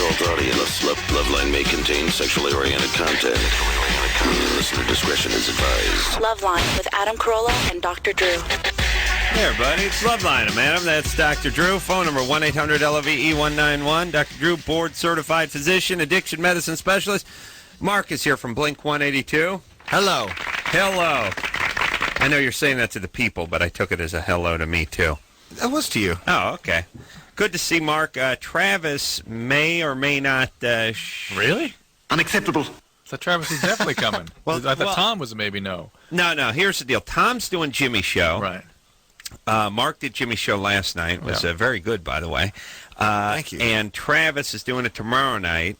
adult audience. Loveline may contain sexually oriented content. Listener discretion is advised. Loveline with Adam Carolla and Dr. Drew. Hey, everybody. It's Loveline. I'm Adam. That's Dr. Drew. Phone number 1-800-LOVE-191. Dr. Drew, board-certified physician, addiction medicine specialist. Mark is here from Blink-182. Hello. Hello. I know you're saying that to the people, but I took it as a hello to me, too. That was to you. Oh, okay. Good to see Mark. Travis may or may not... Really? Unacceptable. So Travis is definitely coming. I thought Tom was a maybe no. No. Here's the deal. Tom's doing Jimmy's show. Right. Mark did Jimmy's show last night. It was very good, by the way. Thank you. And Travis is doing it tomorrow night.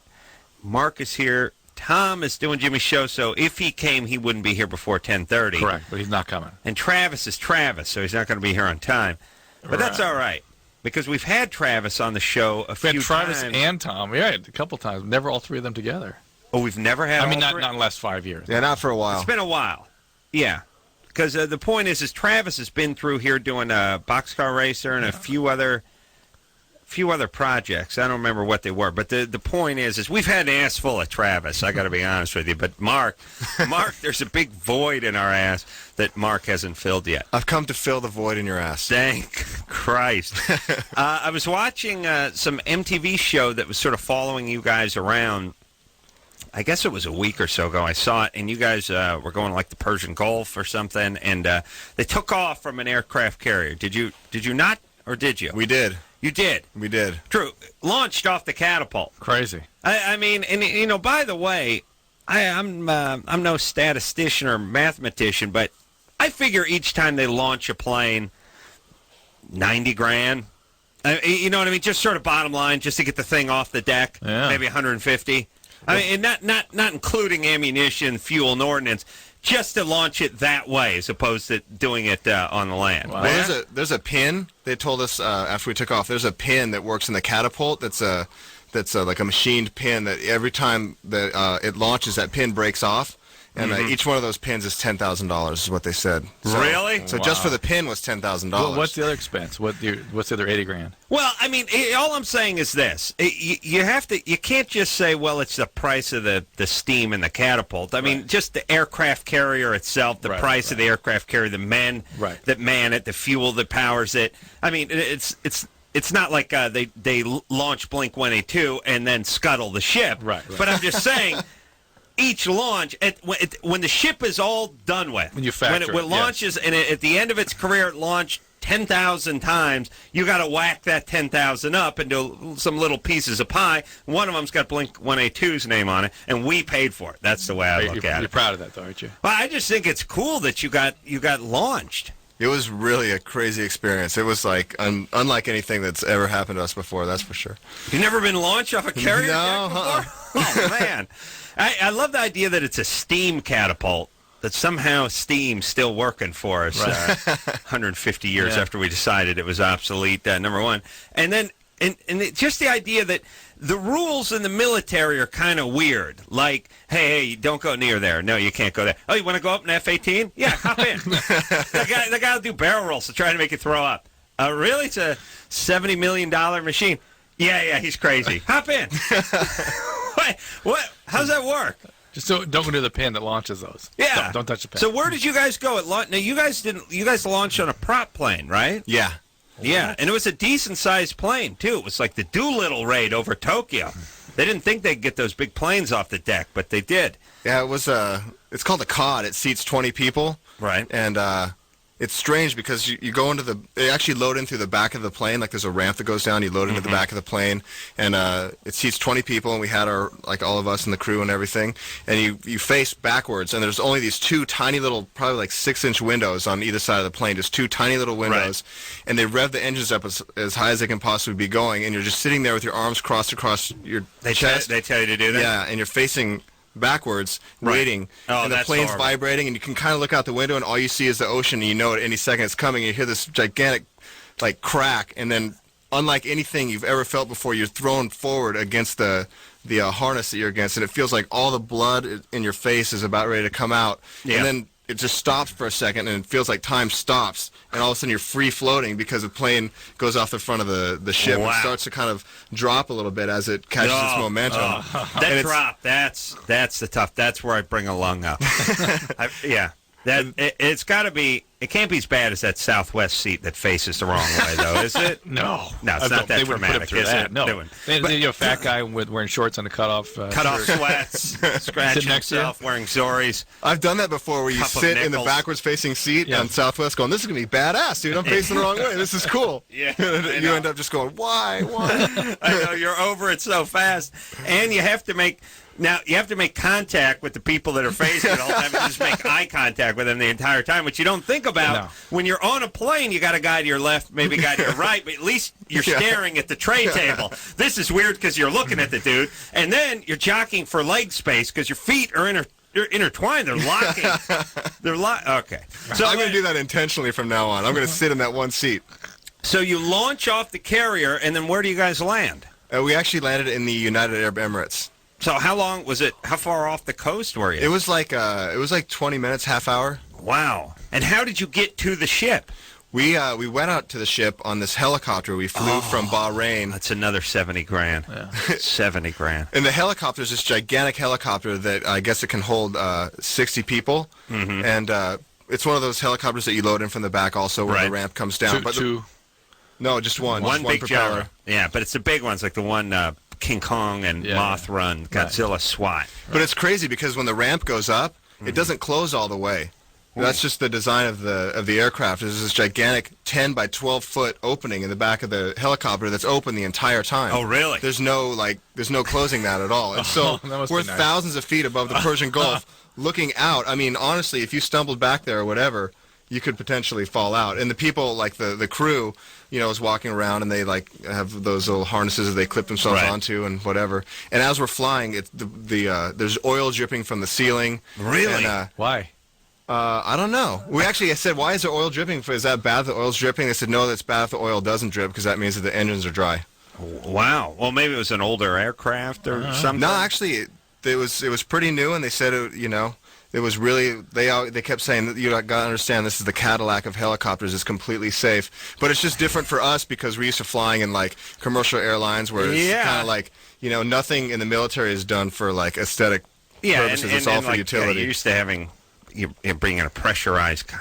Mark is here. Tom is doing Jimmy's show, so if he came, he wouldn't be here before 10:30. Correct, but he's not coming. And Travis is Travis, so he's not going to be here on time. But that's all right, because we've had Travis on the show a few times. We had Travis and Tom. Yeah, a couple times. Never all three of them together. Oh, we've never had not in the last 5 years. Yeah, not for a while. It's been a while. Yeah. Because the point is Travis has been through here doing a boxcar racer and a few other projects. I don't remember what they were, but the point is we've had an ass full of Travis. I got to be honest with you. But Mark, there's a big void in our ass that Mark hasn't filled yet. I've come to fill the void in your ass. Thank Christ. I was watching some MTV show that was sort of following you guys around. I guess it was a week or so ago. I saw it, and you guys were going like the Persian Gulf or something, and they took off from an aircraft carrier. Did you not, or did you? We did. You did? We did. True. Launched off the catapult. Crazy. I mean, and by the way, I'm no statistician or mathematician, but I figure each time they launch a plane, $90,000. You know what I mean? Just sort of bottom line, just to get the thing off the deck. Yeah. Maybe $150. I mean, and not including ammunition, fuel, and ordnance, just to launch it that way, as opposed to doing it on the land. Wow. Well, there's a pin. They told us after we took off. There's a pin that works in the catapult. That's like a machined pin that every time that it launches, that pin breaks off. And each one of those pins is $10,000, is what they said. So, Really? So just for the pin was $10,000. Well, what's the other expense? What's the other $80,000? Well, I mean, all I'm saying is this: you can't just say, well, it's the price of the steam and the catapult. I mean, just the aircraft carrier itself, the price of the aircraft carrier, the men that man it, the fuel that powers it. I mean, it's not like they launch Blink-182 and then scuttle the ship. Right. But I'm just saying. Each launch, when the ship is all done with, when it launches, and at the end of its career, it launched 10,000 times, you got to whack that 10,000 up into some little pieces of pie. One of them's got Blink-182's name on it, and we paid for it. That's the way I look at it. You're proud of that, though, aren't you? Well, I just think it's cool that you got launched. It was really a crazy experience. It was like unlike anything that's ever happened to us before, that's for sure. You've never been launched off a carrier No, before? Oh, man. I love the idea that it's a steam catapult, that somehow steam's still working for us 150 years after we decided it was obsolete, number one. And then just the idea that the rules in the military are kind of weird. Like, hey, don't go near there. No, you can't go there. Oh, you want to go up in F-18? Yeah, hop in. the guy will do barrel rolls to try to make you throw up. Really? It's a $70 million machine. Yeah, he's crazy. Hop in. What? How's that work? Just don't go near the pin that launches those. Yeah. Don't touch the pin. So where did you guys go? Now, you guys launched on a prop plane, right? Yeah. Yeah, and it was a decent-sized plane, too. It was like the Doolittle raid over Tokyo. They didn't think they'd get those big planes off the deck, but they did. Yeah, it was it's called a COD. It seats 20 people. Right. And it's strange because you go into they actually load in through the back of the plane. Like there's a ramp that goes down. You load into the back of the plane, and it seats 20 people. And we had all of us and the crew and everything. And you face backwards, and there's only these two tiny little, probably like 6-inch windows on either side of the plane. Just two tiny little windows, and they rev the engines up as high as they can possibly be going. And you're just sitting there with your arms crossed across your chest. They tell you to do that. Yeah, and you're facing backwards, waiting, and the plane's vibrating, and you can kind of look out the window, and all you see is the ocean, and you know at any second it's coming, and you hear this gigantic, like, crack, and then, unlike anything you've ever felt before, you're thrown forward against the harness that you're against, and it feels like all the blood in your face is about ready to come out, and then it just stops for a second, and it feels like time stops, and all of a sudden you're free floating because the plane goes off the front of the ship and starts to kind of drop a little bit as it catches its momentum. That drop, that's the tough. That's where I bring a lung up. It's got to be. It can't be as bad as that Southwest seat that faces the wrong way, though, is it? No, it's not that dramatic, is it? No, you're a fat guy wearing shorts on the cutoff sweats, scratching himself, wearing Zoris. I've done that before, where you sit in the backwards-facing seat on Southwest, going, "This is gonna be badass, dude. I'm facing the wrong way. This is cool." Yeah, you end up just going, "Why? I know, you're over it so fast, and you have to make. Now, you have to make contact with the people that are facing it all the time. You just make eye contact with them the entire time, which you don't think about. When you're on a plane, you got a guy to your left, maybe a guy to your right, but at least you're staring at the tray table. This is weird because you're looking at the dude, and then you're jockeying for leg space because your feet are intertwined. They're locking. Okay. So I'm going to do that intentionally from now on. I'm going to sit in that one seat. So you launch off the carrier, and then where do you guys land? We actually landed in the United Arab Emirates. So how long was it? How far off the coast were you? It was like 20 minutes, half hour. Wow. And how did you get to the ship? We went out to the ship on this helicopter. We flew from Bahrain. That's another $70,000. Yeah. $70,000. And the helicopter is this gigantic helicopter that I guess it can hold 60 people. Mm-hmm. And it's one of those helicopters that you load in from the back also where the ramp comes down. No, just one. One big propeller. Gyro. Yeah, but it's the big ones like the one King Kong and Mothra and Godzilla SWAT. But it's crazy because when the ramp goes up, it doesn't close all the way. That's just the design of the aircraft. There's this gigantic 10 by 12 foot opening in the back of the helicopter that's open the entire time. Oh, really? There's no closing that at all. And so we're thousands of feet above the Persian Gulf, looking out. I mean, honestly, if you stumbled back there or whatever, you could potentially fall out. And the people, like the crew, is walking around, and they have those little harnesses that they clip themselves onto and whatever. And as we're flying, there's oil dripping from the ceiling. Really? And, why? I don't know. I said, why is there oil dripping? Is that bad that the oil's dripping? They said, no, that's bad if the oil doesn't drip because that means that the engines are dry. Wow. Well, maybe it was an older aircraft or something. No, actually, it was pretty new, and they said it was really, they kept saying that you got to understand this is the Cadillac of helicopters. It's completely safe. But it's just different for us because we're used to flying in commercial airlines where it's kind of nothing in the military is done for aesthetic purposes. It's all for utility. You're used to having, you're bringing a pressurized,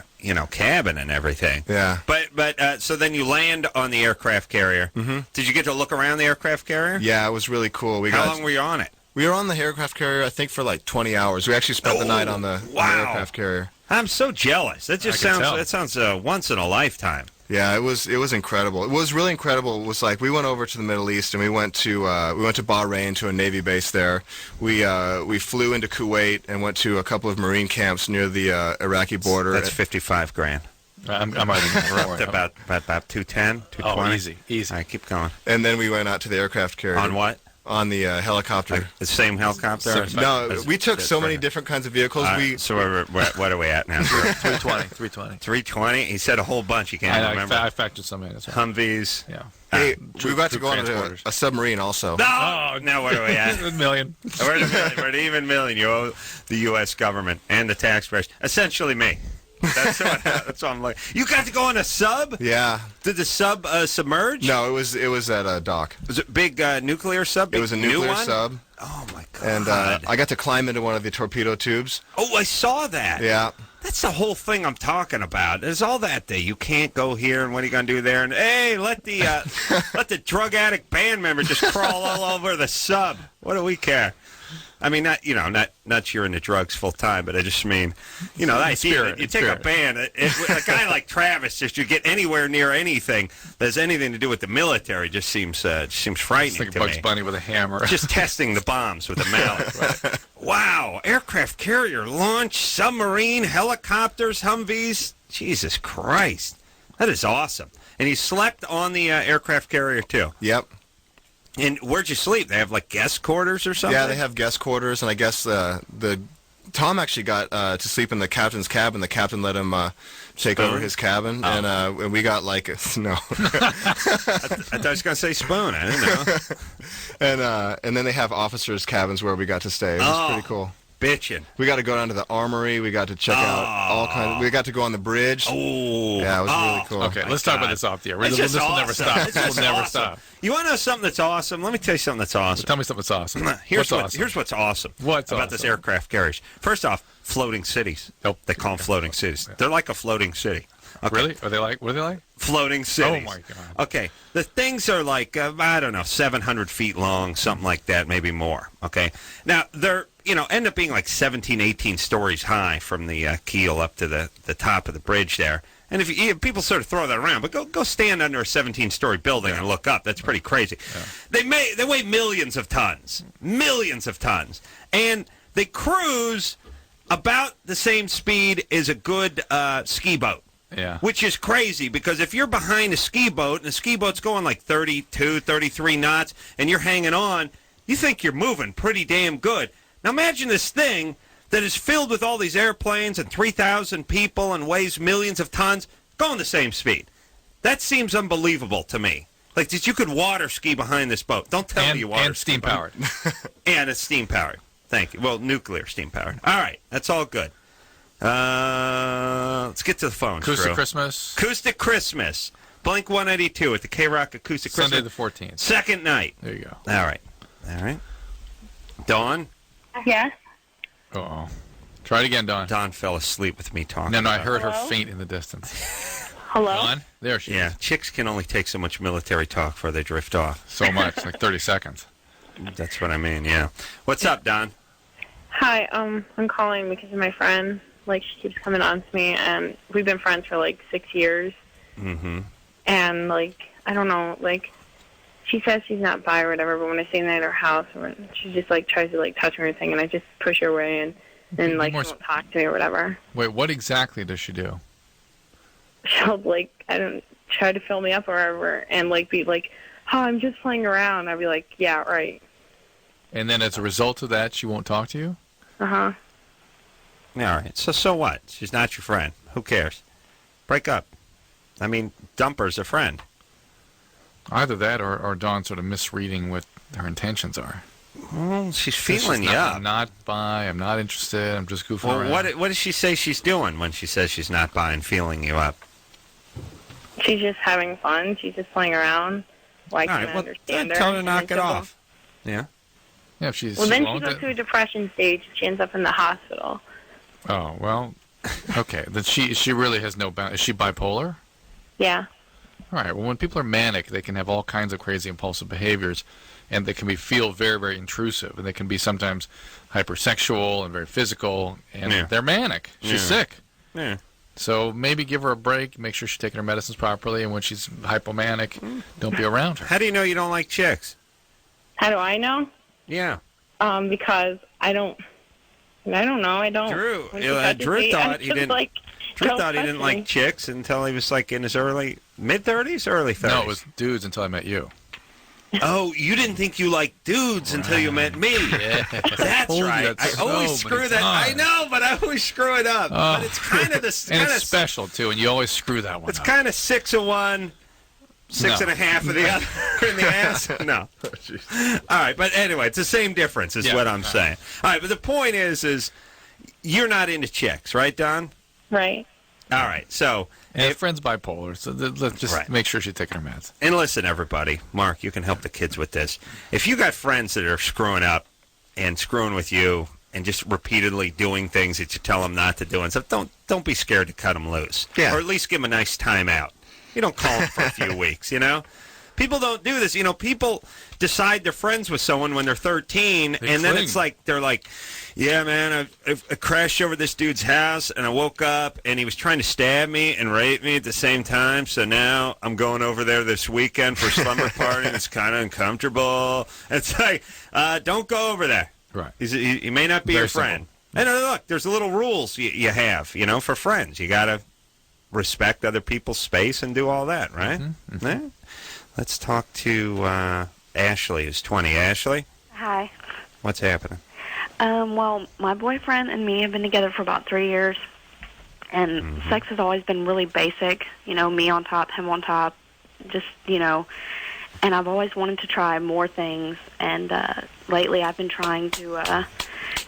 cabin and everything. Yeah. But so then you land on the aircraft carrier. Mm-hmm. Did you get to look around the aircraft carrier? Yeah, it was really cool. How long were you on it? We were on the aircraft carrier, I think, for 20 hours. We actually spent the night on the aircraft carrier. I'm so jealous. That sounds once in a lifetime. Yeah, it was incredible. It was really incredible. It was we went over to the Middle East and we went to Bahrain to a Navy base there. We flew into Kuwait and went to a couple of Marine camps near the Iraqi border. That's $55,000. I'm already about 210, 220. Oh, easy. All right, keep going. And then we went out to the aircraft carrier. On what? On the helicopter. The same helicopter? No, we took so many different kinds of vehicles. So what are we at now? 320. 320? He said a whole bunch. You can't remember. I factored some in. Humvees. Yeah. Hey, we got to go on a submarine also. No! Now what are we at? $1 million. We're at an even million. You owe the U.S. government and the taxpayers. Essentially me. That's what I'm like. You got to go on a sub? Yeah. Did the sub submerge? No, it was at a dock. Was it big nuclear sub? It was a nuclear sub. Oh my god! And I got to climb into one of the torpedo tubes. Oh, I saw that. Yeah. That's the whole thing I'm talking about. There's all that there. You can't go here, and what are you going to do there? And hey, let the drug addict band member just crawl all over the sub. What do we care? I mean, not you're into drugs full time, but I just mean, the idea. You take a band, a guy like Travis, just you get anywhere near anything that has anything to do with the military, just seems frightening it's to Bugs me. Bunny with a hammer. Just testing the bombs with a mallet. Right? Wow, aircraft carrier launch, submarine, helicopters, Humvees. Jesus Christ, that is awesome. And you slept on the aircraft carrier too. Yep. And where'd you sleep? They have guest quarters or something? Yeah, they have guest quarters, and I guess Tom actually got to sleep in the captain's cabin. The captain let him take over his cabin, and we got no. I thought I was going to say spoon. I didn't know. And then they have officers' cabins where we got to stay. It was pretty cool. bitching. We got to go down to the armory. We got to check out all kinds. We got to go on the bridge. Oh, yeah, it was really cool. Okay, let's talk about this off the air. It's This just will never awesome. stop. It's This just will never awesome. stop. You want to know something that's awesome? Let me tell you something that's awesome. Tell me something that's awesome. Here's awesome? what's awesome What's about this awesome? aircraft carriage. First off, floating cities. Nope. They call them floating cities. They're like a floating city. Okay. Really? Are they like? What are they like? Floating cities. Oh my God. Okay, the things are like I don't know, 700 feet long, something like that, maybe more. Okay, now they're end up being like 17, 18 stories high from the keel up to the top of the bridge there. And if people sort of throw that around, but go stand under a 17-story building and look up. That's pretty crazy. Yeah. They weigh millions of tons, and they cruise about the same speed as a good ski boat. Yeah. Which is crazy, because if you're behind a ski boat and the ski boat's going like 32, 33 knots and you're hanging on, you think you're moving pretty damn good. Now imagine this thing that is filled with all these airplanes and 3,000 people and weighs millions of tons going the same speed. That seems unbelievable to me. Like that you could water ski behind this boat. Don't tell me you water and ski steam powered. And it's steam powered. Thank you. Well, nuclear steam powered. All right, that's all good. Let's get to the phone. Acoustic Christmas. Acoustic Christmas. Blink-182 at the K-Rock Acoustic Sunday Christmas. the 14th. Second night. There you go. All right. Dawn? Yes. Uh-oh. Try it again, Dawn. Dawn fell asleep with me talking. No, I heard Hello? her faint in the distance. Hello? Dawn? There she Yeah, is. chicks can only take so much military talk before they drift off. So much, like 30 seconds. That's what I mean, yeah. What's up, Don? Hi, I'm calling because of my friend. Like, she keeps coming on to me, and we've been friends for, 6 years. Mm-hmm. And, I don't know, she says she's not bi or whatever, but when I stay the night at her house, she just, tries to, touch me or anything, and I just push her away, and then, she won't talk to me or whatever. Wait, what exactly does she do? She'll, try to fill me up or whatever, and, be like, oh, I'm just playing around. I'd be like, yeah, right. And then as a result of that, she won't talk to you? Uh-huh. All right. So what? She's not your friend. Who cares? Break up. I mean, dump her as a friend. Either that or Dawn sort of misreading what her intentions are. Well, she's feeling you I'm up. not bi. I'm not interested. I'm just goofing around. Well, what does she say she's doing when she says she's not bi and feeling you up? She's just having fun. She's just playing around. Well, I can't understand her. Tell her to And knock then it she'll go- off. Yeah. Yeah, if she's Well, then she won't goes it- through a depression stage. She ends up in the hospital. Oh, well, okay. Then she really has no bound. Is she bipolar? Yeah. All right. Well, when people are manic, they can have all kinds of crazy impulsive behaviors, and they can feel very, very intrusive, and they can be sometimes hypersexual and very physical, and they're manic. She's sick. Yeah. So maybe give her a break, make sure she's taking her medicines properly, and when she's hypomanic, don't be around her. How do you know you don't like chicks? How do I know? Yeah. Because I don't know. I don't. Drew. When she touches Drew me, thought I'm he just didn't. Drew don't thought he touch didn't me. like chicks until he was in his mid-30s, early 30s. No, it was dudes until I met you. Oh, you didn't think you liked dudes until you met me. Yeah. That's told you right. that I so always many screw that. I times. know, but I always screw it up. Oh. But it's kind of the. And it's special, too, and you always screw that one It's up. kind of 6 of one, 6 and a half of the other in the ass. No. All right, but anyway, it's the same difference is what I'm saying. All right, but the point is you're not into chicks, right, Don? Right. All right, so... And his friend's bipolar, so let's just make sure she's taking her meds. And listen, everybody, Mark, you can help the kids with this. If you got friends that are screwing up and screwing with you and just repeatedly doing things that you tell them not to do and stuff, don't be scared to cut them loose. Yeah. Or at least give them a nice time out. You don't call them for a few weeks, People don't do this. People decide they're friends with someone when they're 13, and then it's they're like, yeah, man, I crashed over this dude's house, and I woke up, and he was trying to stab me and rape me at the same time, so now I'm going over there this weekend for a slumber party, and it's kind of uncomfortable. It's like, don't go over there. Right. He may not be Very your friend. simple. And look, there's little rules you have, for friends. You got to respect other people's space and do all that, right? Mm-hmm. Yeah. Let's talk to Ashley, who's 20. Ashley, Hi. what's happening? Well, my boyfriend and me have been together for about 3 years, and sex has always been really basic. Me on top, him on top, just, and I've always wanted to try more things, and lately I've been trying to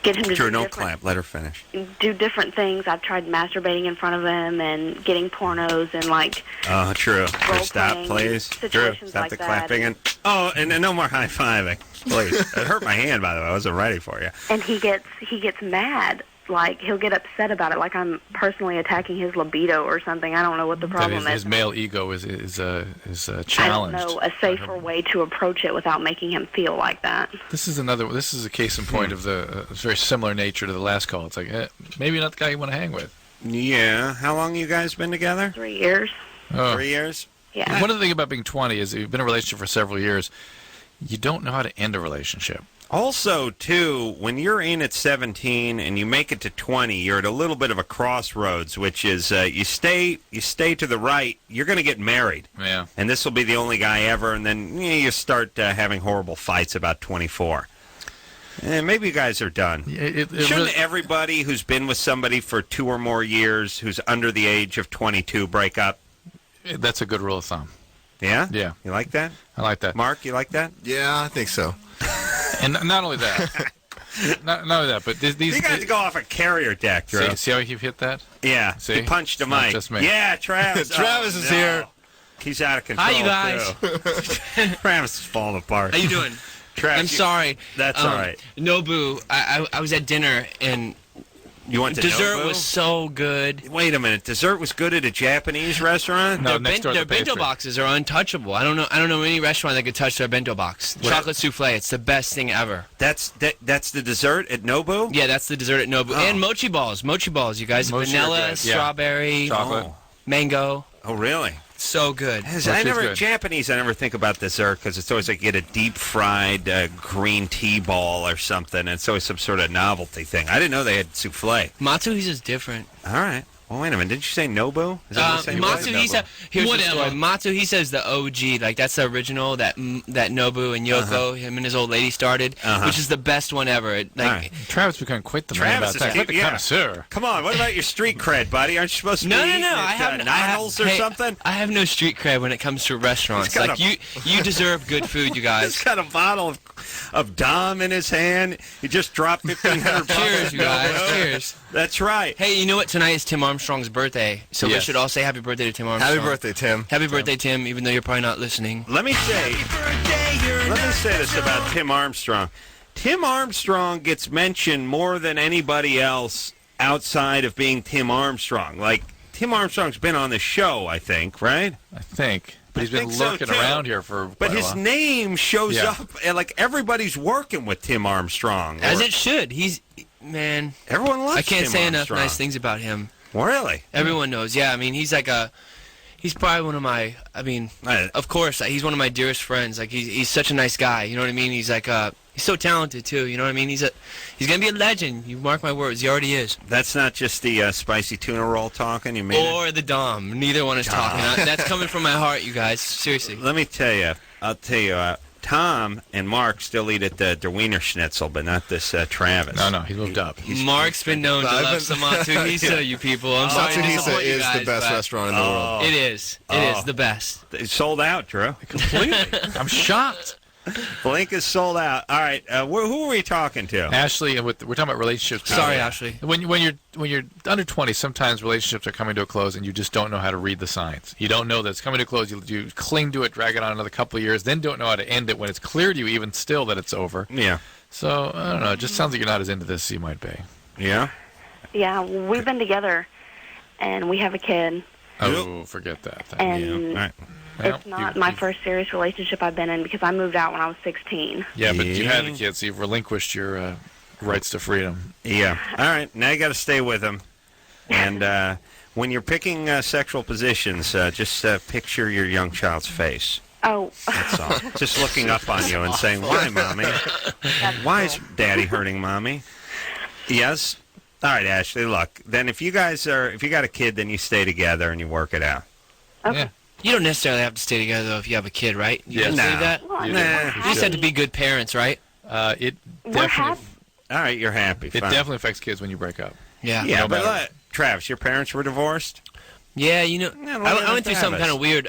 get him to Drew, do don't different, clap. Let her finish. do different things. I've tried masturbating in front of him and getting pornos and like Oh, Drew. role Stop, playing please. Drew, situations stop like the that. clapping. And no more high-fiving. Please. It hurt my hand, by the way. I wasn't ready for you. And he gets mad. Like, he'll get upset about it, like I'm personally attacking his libido or something. I don't know what the problem is. His male ego is challenged. I don't know a safer way to approach it without making him feel like that. This is a case in point of the very similar nature to the last call. It's like, maybe not the guy you want to hang with. Yeah. How long you guys been together? 3 years. Oh. 3 years? Yeah. One of the things about being 20 is if you've been in a relationship for several years, you don't know how to end a relationship. Also, too, when you're in at 17 and you make it to 20, you're at a little bit of a crossroads, which is you stay to the right, you're going to get married. Yeah. And this will be the only guy ever, and then you start having horrible fights about 24. Maybe you guys are done. Shouldn't everybody who's been with somebody for 2 or more years who's under the age of 22 break up? That's a good rule of thumb. Yeah? Yeah. You like that? I like that. Mark, you like that? Yeah, I think so. And not only that, not only that, but these You got to go off a carrier deck, Drew. see how he hit that? Yeah. See? He punched a It's not mic. just me. Yeah, Travis. Travis is here. He's out of control. Hi, you guys. Too. Travis is falling apart. How you doing? Travis, I'm sorry. That's all right. Nobu, I was at dinner and You went to dessert Nobu? was so good. Wait a minute. Dessert was good at a Japanese restaurant? No, Their, next door to their the bento pastry. boxes are untouchable. I don't know any restaurant that could touch their bento box. Chocolate souffle, it's the best thing ever. That's the dessert at Nobu? Yeah, that's the dessert at Nobu. Oh. And mochi balls, you guys. Mochi are Vanilla, good, yeah. strawberry, Chocolate. mango. Oh, really? So good. good. Japanese, I never think about dessert because it's always like you get a deep-fried green tea ball or something, and it's always some sort of novelty thing. I didn't know they had souffle. Matsuhi's is different. All right. Well, wait a minute. Didn't you say Nobu? Is that the same place? Matsuhisa, here's the story. Matsuhisa is the OG. Like, that's the original that Nobu and Yoko, him and his old lady started, which is the best one ever. All right. Travis became quite the man about that. Quite the connoisseur. Come on. What about your street cred, buddy? Aren't you supposed to be eating at Niles or something? I have no street cred when it comes to restaurants. Like, you deserve good food, you guys. He's got a bottle of Dom in his hand. He just dropped $1,500. Cheers, you guys. Cheers. That's right. Hey, you know what? Tonight is Tim Armstrong's birthday, so we Yes. should all say happy birthday to Tim Armstrong. Happy birthday, Tim. Happy birthday, Tim, even though you're probably not listening. Let me say this about Tim Armstrong. Tim Armstrong gets mentioned more than anybody else outside of being Tim Armstrong. Like, Tim Armstrong's been on the show, I think, right? I think. But he's been think so, lurking too. around here for But quite a his while. name shows Yeah. up, and like everybody's working with Tim Armstrong. As it should. Man, Everyone loves I can't Tim say enough Armstrong. nice things about him. Really? Everyone knows. Yeah, I mean, he's probably one of my, of course, he's one of my dearest friends. Like, he's such a nice guy, you know what I mean? He's like, he's so talented, too, you know what I mean? He's going to be a legend. You mark my words, he already is. That's not just the spicy tuna roll talking, you mean? Or the Dom. Neither one is talking. That's coming from my heart, you guys. Seriously. Let me tell you, Tom and Mark still eat at the Wiener Schnitzel, but not this Travis. No, he moved up. Mark's been known to love some Matsuhisa, you people. I'm sorry to Matsuhisa disappoint you is guys, the best but restaurant in the world. It is. It is the best. It's sold out, Drew. Completely. I'm shocked. Blink is sold out. All right, who are we talking to? Ashley, we're talking about relationships. Sorry, Ashley. When you're under 20, sometimes relationships are coming to a close, and you just don't know how to read the signs. You don't know that it's coming to a close. You cling to it, drag it on another couple of years, then don't know how to end it when it's clear to you, even still, that it's over. Yeah. So I don't know. It just sounds like you're not as into this as you might be. Yeah. Yeah, we've been together, and we have a kid. Oh, forget that. And All right. Well, it's not my first serious relationship I've been in because I moved out when I was 16. Yeah, but you had a Yeah. kid, so you've relinquished your rights to freedom. Yeah. All right. Now you got to stay with him. And when you're picking sexual positions, just picture your young child's face. Oh, That's all. Just looking up on you and saying, "Why, mommy? Why is Daddy hurting mommy?" Yes. All right, Ashley. Look, then if you got a kid, then you stay together and you work it out. okay. Yeah. You don't necessarily have to stay together, though, if you have a kid, right? You Yes. don't believe that? Well, I mean, Nah. we're You You just have happy. to be good parents, right? It We're definitely happy. All right, you're happy. it Fine. definitely affects kids when you break up. Yeah. Yeah, No but matter. Travis, your parents were divorced? Yeah, I went through something kind of weird.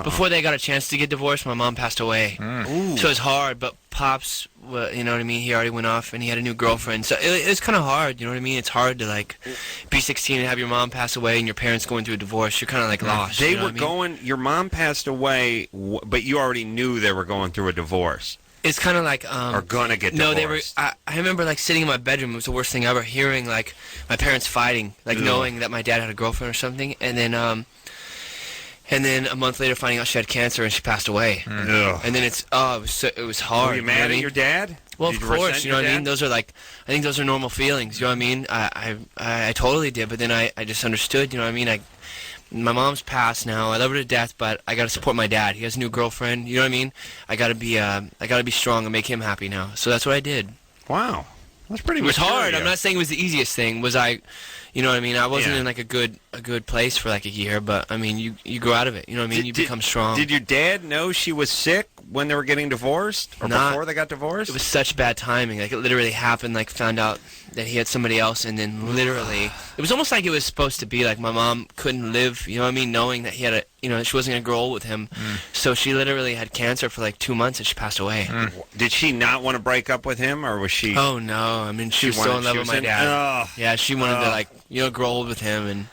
Before they got a chance to get divorced, my mom passed away. So it's hard, but Pops, you know what I mean, he already went off and he had a new girlfriend. So it's kind of hard, you know what I mean? It's hard to, like, be 16 and have your mom pass away and your parents going through a divorce. You're kind of, like, lost. They were going, your mom passed away, but you already knew they were going through a divorce. It's kind of like or gonna get divorced. No, they were. I remember like sitting in my bedroom. It was the worst thing ever. Hearing like my parents fighting, like knowing that my dad had a girlfriend or something, and then a month later finding out she had cancer and she passed away. And then it was hard. Were you mad at your dad? Well, of course, you know what I mean. Those are I think those are normal feelings. You know what I mean? I totally did, but then I just understood. You know what I mean? My mom's passed now. I love her to death, but I gotta support my dad. He has a new girlfriend. You know what I mean? I gotta be strong and make him happy now. So that's what I did. Wow, that's pretty. It was hard. I'm not saying it was the easiest thing. You know what I mean? I wasn't in like a good place for like a year, but I mean, you grow out of it. You know what I mean? You become strong. Did your dad know she was sick when they were getting divorced, or before they got divorced? It was such bad timing. Like it literally happened. Like found out that he had somebody else, and then literally, it was almost like it was supposed to be. Like my mom couldn't live. You know what I mean? Knowing that he had she wasn't gonna grow old with him, so she literally had cancer for like 2 months, and she passed away. Did she not want to break up with him, or was she? Oh no! I mean, she was so in love with my dad. Yeah, she wanted to like grow old with him, and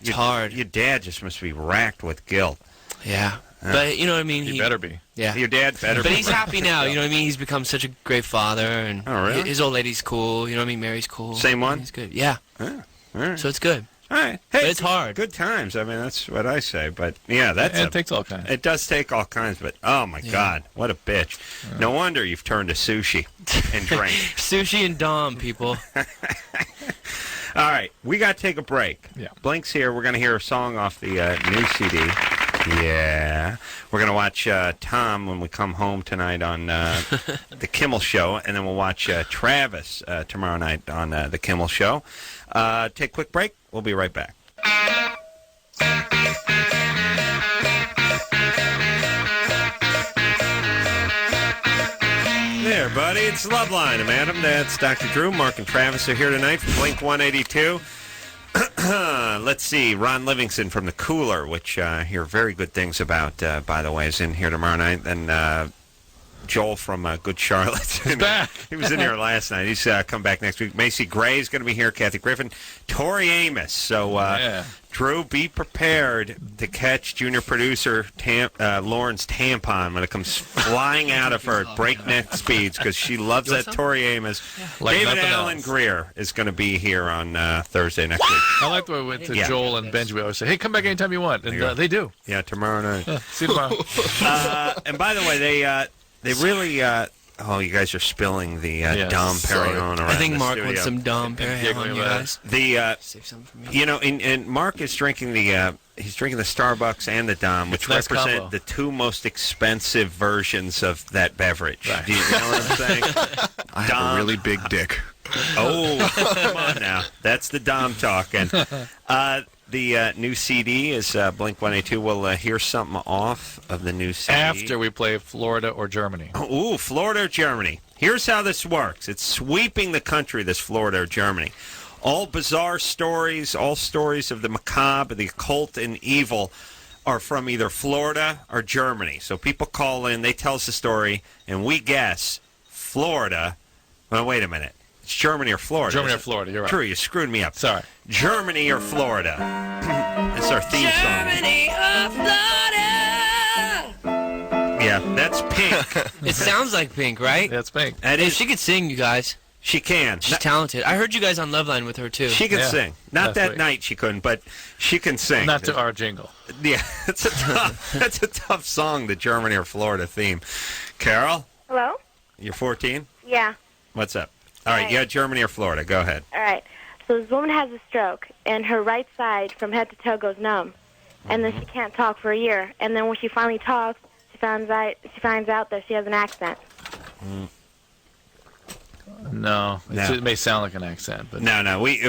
it's hard. Your dad just must be racked with guilt. Yeah. But you know what I mean? He better be. Yeah. Your dad better be. But he's happy now, you know what I mean? He's become such a great father, and his old lady's cool, you know what I mean? Mary's cool. Same one? He's good. Yeah. All right. So it's good. All right. Hey, but it's hard. Good times. I mean, that's what I say. But yeah, it takes all kinds. It does take all kinds. But oh my God, what a bitch! No wonder you've turned to sushi and drink. Sushi and Dom, people. All right, we got to take a break. Yeah. Blink's here. We're going to hear a song off the new CD. Yeah. We're going to watch Tom when we come home tonight on The Kimmel Show, and then we'll watch Travis tomorrow night on The Kimmel Show. Take a quick break. We'll be right back. There, buddy. It's Loveline. I'm Adam. That's Dr. Drew. Mark and Travis are here tonight from Blink-182. Let's see. Ron Livingston from The Cooler, which I hear very good things about, by the way, is in here tomorrow night. And Joel from Good Charlotte. He's back. He was in here last night. He's come back next week. Macy Gray's going to be here. Kathy Griffin. Tori Amos. So, Drew, be prepared to catch junior producer Lauren's tampon when it comes flying out of her at breakneck speeds because she loves that Tori Amos. Like David Allen Greer is going to be here on Thursday next week. I like the way we went to Joel and Benji. We always say, hey, come back anytime you want. And they do. Yeah, tomorrow night. See you tomorrow. And by the way, they really... you guys are spilling the Dom Perignon around. I think Mark studio. wants some Dom Perignon, you guys. Save some for me. And Mark is drinking he's drinking the Starbucks and the Dom, which represent the two most expensive versions of that beverage. Right. Do you know what I'm saying? I have a really big dick. Oh, come on now. That's the Dom talk. And the new CD is Blink-182. We'll hear something off of the new CD. After we play Florida or Germany. Ooh, Florida or Germany. Here's how this works. It's sweeping the country, this Florida or Germany. All bizarre stories, all stories of the macabre, the occult, and evil are from either Florida or Germany. So people call in, they tell us the story, and we guess Florida. Well, wait a minute. It's Germany or Florida. Germany or Florida, you're right. True, you screwed me up. Sorry. Germany or Florida. That's our theme song. Germany or Florida. Yeah, that's Pink. It sounds like Pink, right? That's Pink. That is, she could sing, you guys. She can. She's talented. I heard you guys on Loveline with her, too. She can sing. Not that night she couldn't, but she can sing. Not to our jingle. Yeah, that's a tough song, the Germany or Florida theme. Carol? Hello? You're 14? Yeah. What's up? All right, yeah, Germany or Florida. Go ahead. All right. So this woman has a stroke, and her right side from head to toe goes numb. And then she can't talk for a year. And then when she finally talks, she finds out that she has an accent. No. It may sound like an accent, but no.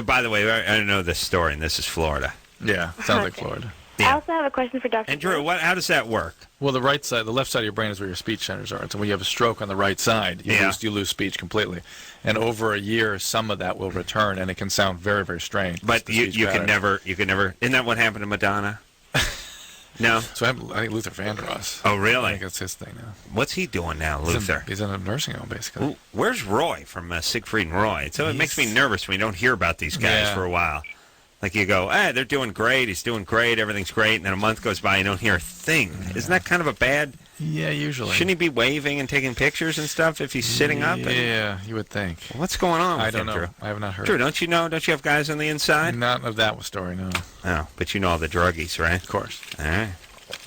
By the way, I know this story, and this is Florida. Yeah, sounds like Florida. I also have a question for Dr. And Drew, how does that work? Well, the left side of your brain is where your speech centers are. So when you have a stroke on the right side, you lose speech completely. And over a year, some of that will return, and it can sound very, very strange. But you can never. Isn't that what happened to Madonna? No. So I think Luther Vandross. Oh, really? I think that's his thing now. What's he doing now, Luther? He's in a nursing home, basically. Ooh, where's Roy from Siegfried and Roy? So it makes me nervous when you don't hear about these guys for a while. Like you go, hey, they're doing great. He's doing great. Everything's great. And then a month goes by, you don't hear a thing. Yeah. Isn't that kind of a bad? Yeah, usually. Shouldn't he be waving and taking pictures and stuff if he's sitting up? Yeah, you would think. What's going on with I don't know. Drew? I have not heard. Drew, don't you know? Don't you have guys on the inside? Not of that story, no. Oh, but you know all the druggies, right? Of course. All right.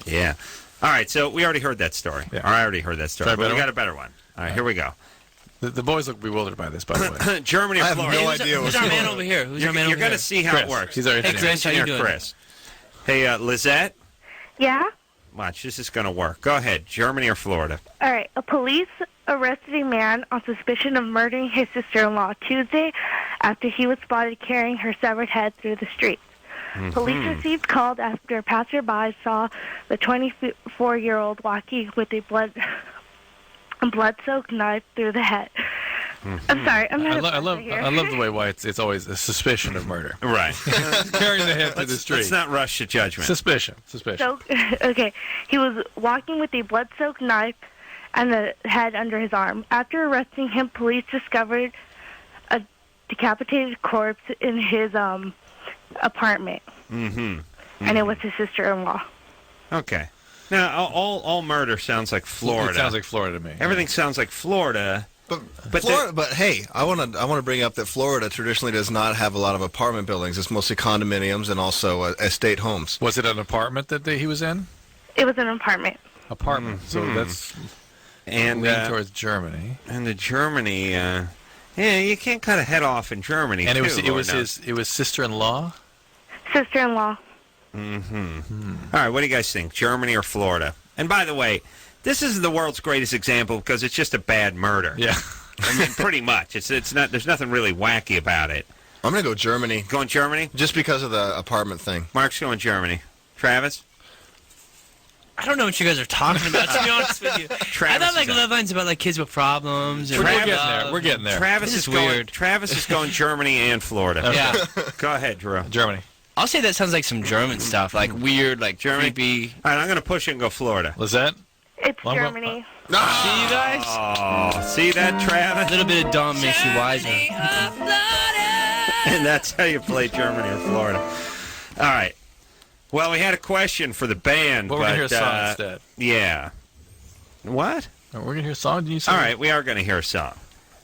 Yeah. All right, so we already heard that story. Yeah. Or I already heard that story. But we got a better one. All right, here we go. The boys look bewildered by this, by the way. Germany or Florida? I have no idea what's going on. Who's our man over here? You're going to see how it works. He's our Hey, Chris, how you doing? Chris. Hey, Lizette? Yeah? Watch, this is going to work. Go ahead. Germany or Florida? All right. A police arrested a man on suspicion of murdering his sister-in-law Tuesday after he was spotted carrying her severed head through the streets. Mm-hmm. Police received calls after a passerby saw the 24-year-old walking with a blood-soaked knife through the head. Mm-hmm. I'm sorry, I'm not. I love the way it's always a suspicion of murder. Right. Carrying the head through the street. Let's not rush to judgment. Suspicion. So, okay, he was walking with a blood-soaked knife and the head under his arm. After arresting him, police discovered a decapitated corpse in his apartment. Mm-hmm. And it was his sister-in-law. Okay. Now, all murder sounds like Florida. It sounds like Florida to me. Everything sounds like Florida. But Florida, but hey, I want to bring up that Florida traditionally does not have a lot of apartment buildings. It's mostly condominiums and also estate homes. Was it an apartment that he was in? It was an apartment. Apartment. So that's leaning towards Germany. And the Germany, yeah, you can't cut a head off in Germany. And it was sister-in-law. Sister-in-law. Mm-hmm. All right, what do you guys think, Germany or Florida? And by the way, this isn't the world's greatest example because it's just a bad murder. Yeah. I mean, pretty much. It's not. There's nothing really wacky about it. I'm going to go Germany. Going Germany? Just because of the apartment thing. Mark's going Germany. Travis? I don't know what you guys are talking about, to be honest with you. I thought Loveline's about kids with problems. We're getting there. Travis is weird. Travis is going Germany and Florida. Okay. Yeah. Go ahead, Drew. Germany. I'll say that sounds like some German stuff, weird, Germany. creepy. All right, I'm going to push it and go Florida. Lizette? It's Germany. No. See you guys? Oh, see that, Travis? A little bit of dumb makes you wiser. And that's how you play Germany or Florida. All right. Well, we had a question for the band. Well, we're going to hear a song instead. Yeah. What? We're going to hear a song? Did you say? All right, we are going to hear a song.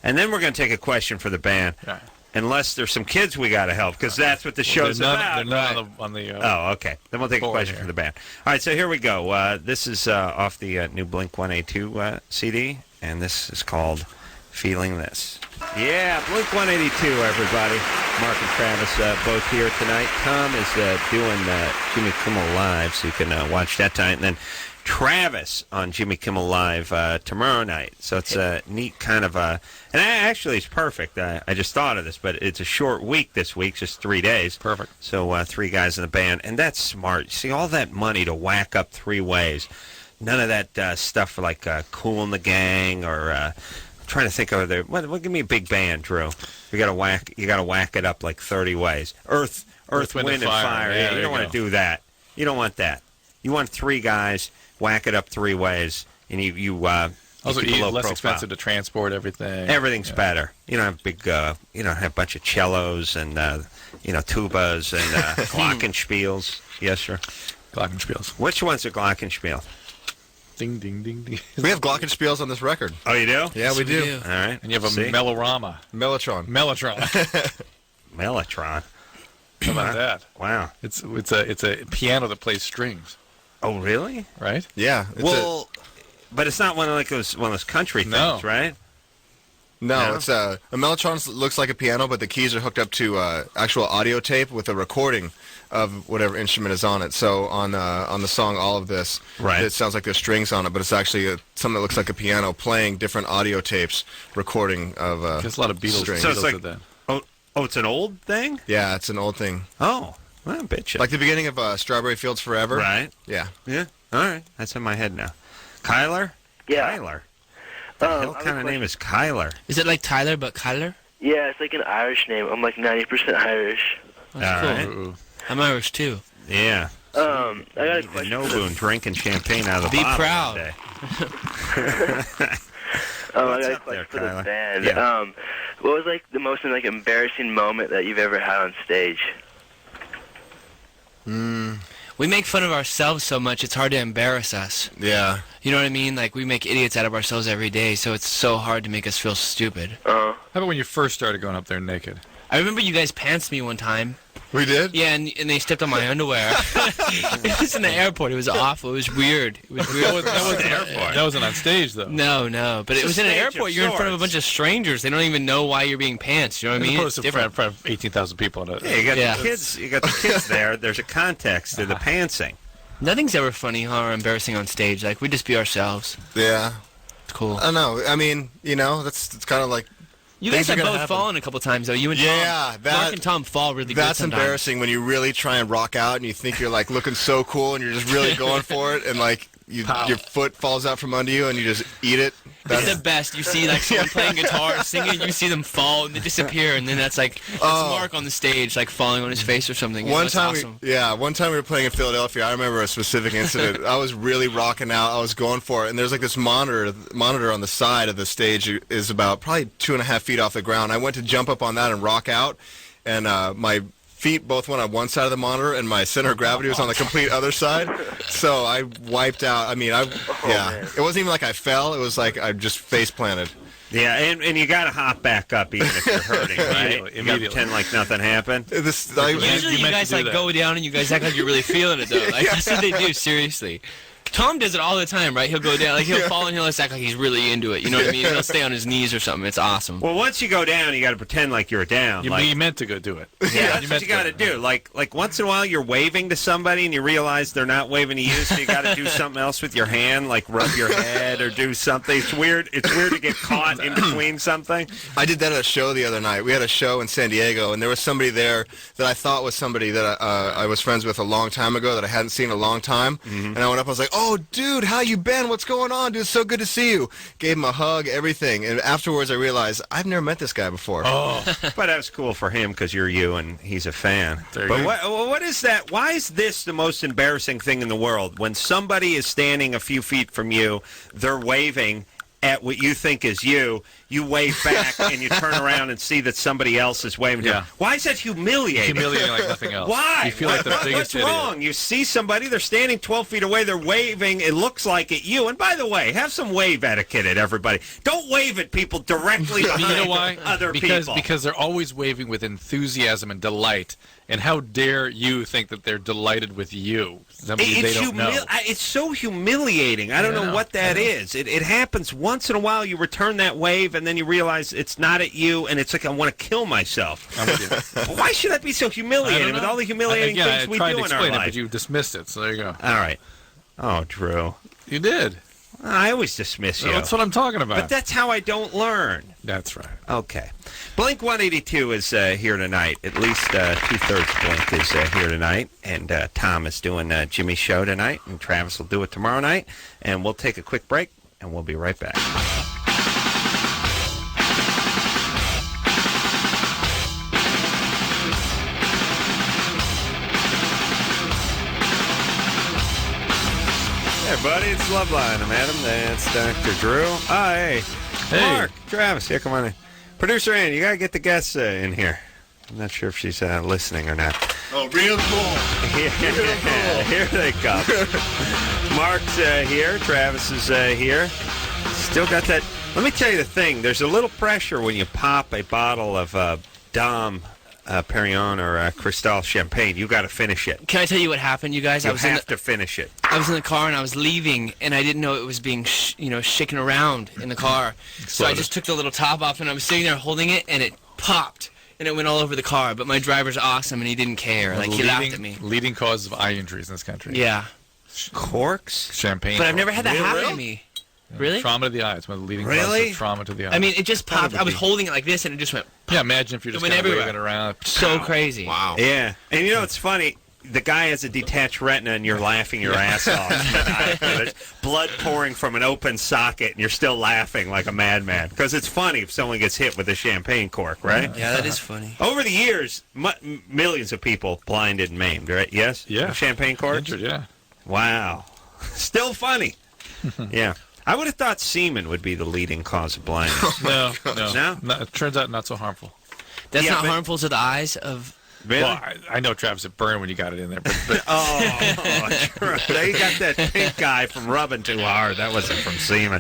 And then we're going to take a question for the band. Right. Unless there's some kids we got to help, because that's what the show's about. They're not on the oh, okay. Then we'll take a question for the band. All right, so here we go. This is off the new Blink-182 CD, and this is called Feeling This. Yeah, Blink-182, everybody. Mark and Travis both here tonight. Tom is doing Jimmy Kimmel Live, so you can watch that tonight. And then Travis on Jimmy Kimmel Live tomorrow night. So it's a neat kind of a... And actually, it's perfect. I just thought of this, but it's a short week this week, just 3 days. Perfect. So 3 guys in the band. And that's smart. See, all that money to whack up 3 ways. None of that stuff for like Cool in the Gang or... I'm trying to think of other... Well, give me a big band, Drew. You got to whack it up like 30 ways. Earth, Wind, and Fire. Yeah, you don't want to do that. You don't want that. You want 3 guys, whack it up 3 ways, and you also keep a low less profile. expensive to transport everything. Everything's better. You don't have big. You don't have a bunch of cellos and tubas and glockenspiels. Yes, sir. Glockenspiels. Which one's a glockenspiel? Ding ding ding ding. We have glockenspiels on this record. Oh, you do? Yeah, we do. All right. And you have a Mellotron. Mellotron. How about that? Wow. It's a piano that plays strings. Oh, really? Right? Yeah. But it's not one of those country things, right? No, it's a Mellotron looks like a piano, but the keys are hooked up to actual audio tape with a recording of whatever instrument is on it. So on the song All of This, it sounds like there's strings on it, but it's actually something that looks like a piano playing different audio tapes, recording of there's a lot of Beatles strings. So it's like that. Oh, it's an old thing? Yeah, it's an old thing. Oh. Well, I bet you. Like the beginning of Strawberry Fields Forever. Right. Yeah. Yeah. All right. That's in my head now. Kyler? Yeah. Kyler. The hell kind of name is Kyler? Is it like Tyler but Kyler? Yeah, it's like an Irish name. I'm like 90% Irish. That's cool. Right. I'm Irish too. Yeah. I got a question. Nobu drinking champagne out of the Be bottle proud. that day. I got What's a up there, question for the Kyler? band. Yeah. What was like the most like embarrassing moment that you've ever had on stage? We make fun of ourselves so much, it's hard to embarrass us. Yeah. You know what I mean? Like, we make idiots out of ourselves every day, so it's so hard to make us feel stupid. How about when you first started going up there naked? I remember you guys pantsed me one time. We did? Yeah, and they stepped on my underwear. It was in the airport. It was awful. It was weird. It was weird. That wasn't on stage, though. No. But it was in an airport. You're in front of a bunch of strangers. They don't even know why you're being pantsed. You know what I mean? It's different. In front of 18,000 people. Yeah, you got the kids. You got the kids there. There's a context to the pantsing. Nothing's ever funny or embarrassing on stage. Like, we just be ourselves. Yeah. It's cool. I don't know. I mean, it's kind of like... You guys have Things are gonna both happen. fallen a couple times, though. You and Tom. Yeah, Mark and Tom fall really good That's sometimes. embarrassing when you really try and rock out and you think you're like looking so cool and you're just really going for it and like your foot falls out from under you and you just eat it. It's the best. You see like someone playing guitar, singing, you see them fall and they disappear, and then that's Mark on the stage, like falling on his face or something. One time, awesome. one time we were playing in Philadelphia. I remember a specific incident. I was really rocking out. I was going for it, and there's like this monitor on the side of the stage is about probably 2.5 feet off the ground. I went to jump up on that and rock out, and my feet both went on one side of the monitor, and my center of gravity was on the complete other side. So I wiped out. I mean, it wasn't even like I fell. It was like I just face planted. Yeah, and you got to hop back up even if you're hurting, right? You got to pretend like nothing happened. Usually you guys like go down and you guys act like you're really feeling it, though. Like, that's what they do, seriously. Tom does it all the time, right? He'll go down, like he'll fall and he'll just act like he's really into it. You know what I mean? He'll stay on his knees or something. It's awesome. Well, once you go down, you got to pretend like you're down. You meant to go do it. Yeah, that's what you got to do. Like once in a while, you're waving to somebody and you realize they're not waving to you, so you got to do something else with your hand, like rub your head or do something. It's weird. It's weird to get caught in between something. I did that at a show the other night. We had a show in San Diego, and there was somebody there that I thought was somebody that I was friends with a long time ago that I hadn't seen in a long time. And I went up. I was like, "Oh, dude, how you been? What's going on, dude? It's so good to see you." Gave him a hug, everything. And afterwards, I realized I've never met this guy before. Oh, but that was cool for him because you're you and he's a fan. But what is that? Why is this the most embarrassing thing in the world? When somebody is standing a few feet from you, they're waving at what you think is you wave back and you turn around and see that somebody else is waving. Yeah. Why is that humiliating? Humiliating like nothing else. Why? You feel like the biggest What's idiot. wrong? You see somebody, they're standing 12 feet away, they're waving, it looks like at you. And by the way, have some wave etiquette at everybody. Don't wave at people directly behind You know why? other people. Because they're always waving with enthusiasm and delight. And how dare you think that they're delighted with you? Somebody they don't know. It's so humiliating. I don't know what that is. It happens once in a while. You return that wave, and then you realize it's not at you, and it's like I want to kill myself. Why should that be so humiliating with all the humiliating things we do in our life? I tried to explain it, but you dismissed it, so there you go. All right. Oh, Drew. You did. I always dismiss you. That's what I'm talking about. But that's how I don't learn. That's right. Okay. Blink-182 is here tonight. At least two-thirds Blink is here tonight. And Tom is doing Jimmy's show tonight. And Travis will do it tomorrow night. And we'll take a quick break, and we'll be right back. Hey, buddy, it's Loveline. I'm Adam. That's Dr. Drew. Oh, hey. Mark, Travis, yeah, come on in. Producer Ann, you got to get the guests in here. I'm not sure if she's listening or not. Oh, real cool. Yeah, here they come. Mark's here. Travis is here. Still got that. Let me tell you the thing. There's a little pressure when you pop a bottle of Dom Perignon or Cristal champagne. You got to finish it. Can I tell you what happened, you guys? You have to finish it. I was in the car and I was leaving, and I didn't know it was being, shaken around in the car. So I just took the little top off, and I was sitting there holding it, and it popped, and it went all over the car. But my driver's awesome, and he didn't care. Like, he laughed at me. Leading cause of eye injuries in this country. Yeah. Corks? Champagne. But I've never had that happen to me. Really? Trauma to the eye. It's one of the leading causes of trauma to the eye. I mean, it just popped. I was holding it like this, and it just went. Yeah, imagine if you're just went kind of everywhere. waving it around. So crazy. Wow. Yeah. And you know, it's funny. The guy has a detached retina, and you're laughing your ass off. There's blood pouring from an open socket, and you're still laughing like a madman. Because it's funny if someone gets hit with a champagne cork, right? Yeah, that is funny. Over the years, millions of people blinded and maimed, right? Yes? Yeah. With champagne corks? Injured, yeah. Wow. Still funny. Yeah. I would have thought semen would be the leading cause of blindness. No? No? It turns out not so harmful. That's not harmful to the eyes of... Really? Well, I know, Travis, it burned when you got it in there. But Oh, true. They got that pink guy from rubbing too hard. That wasn't from semen.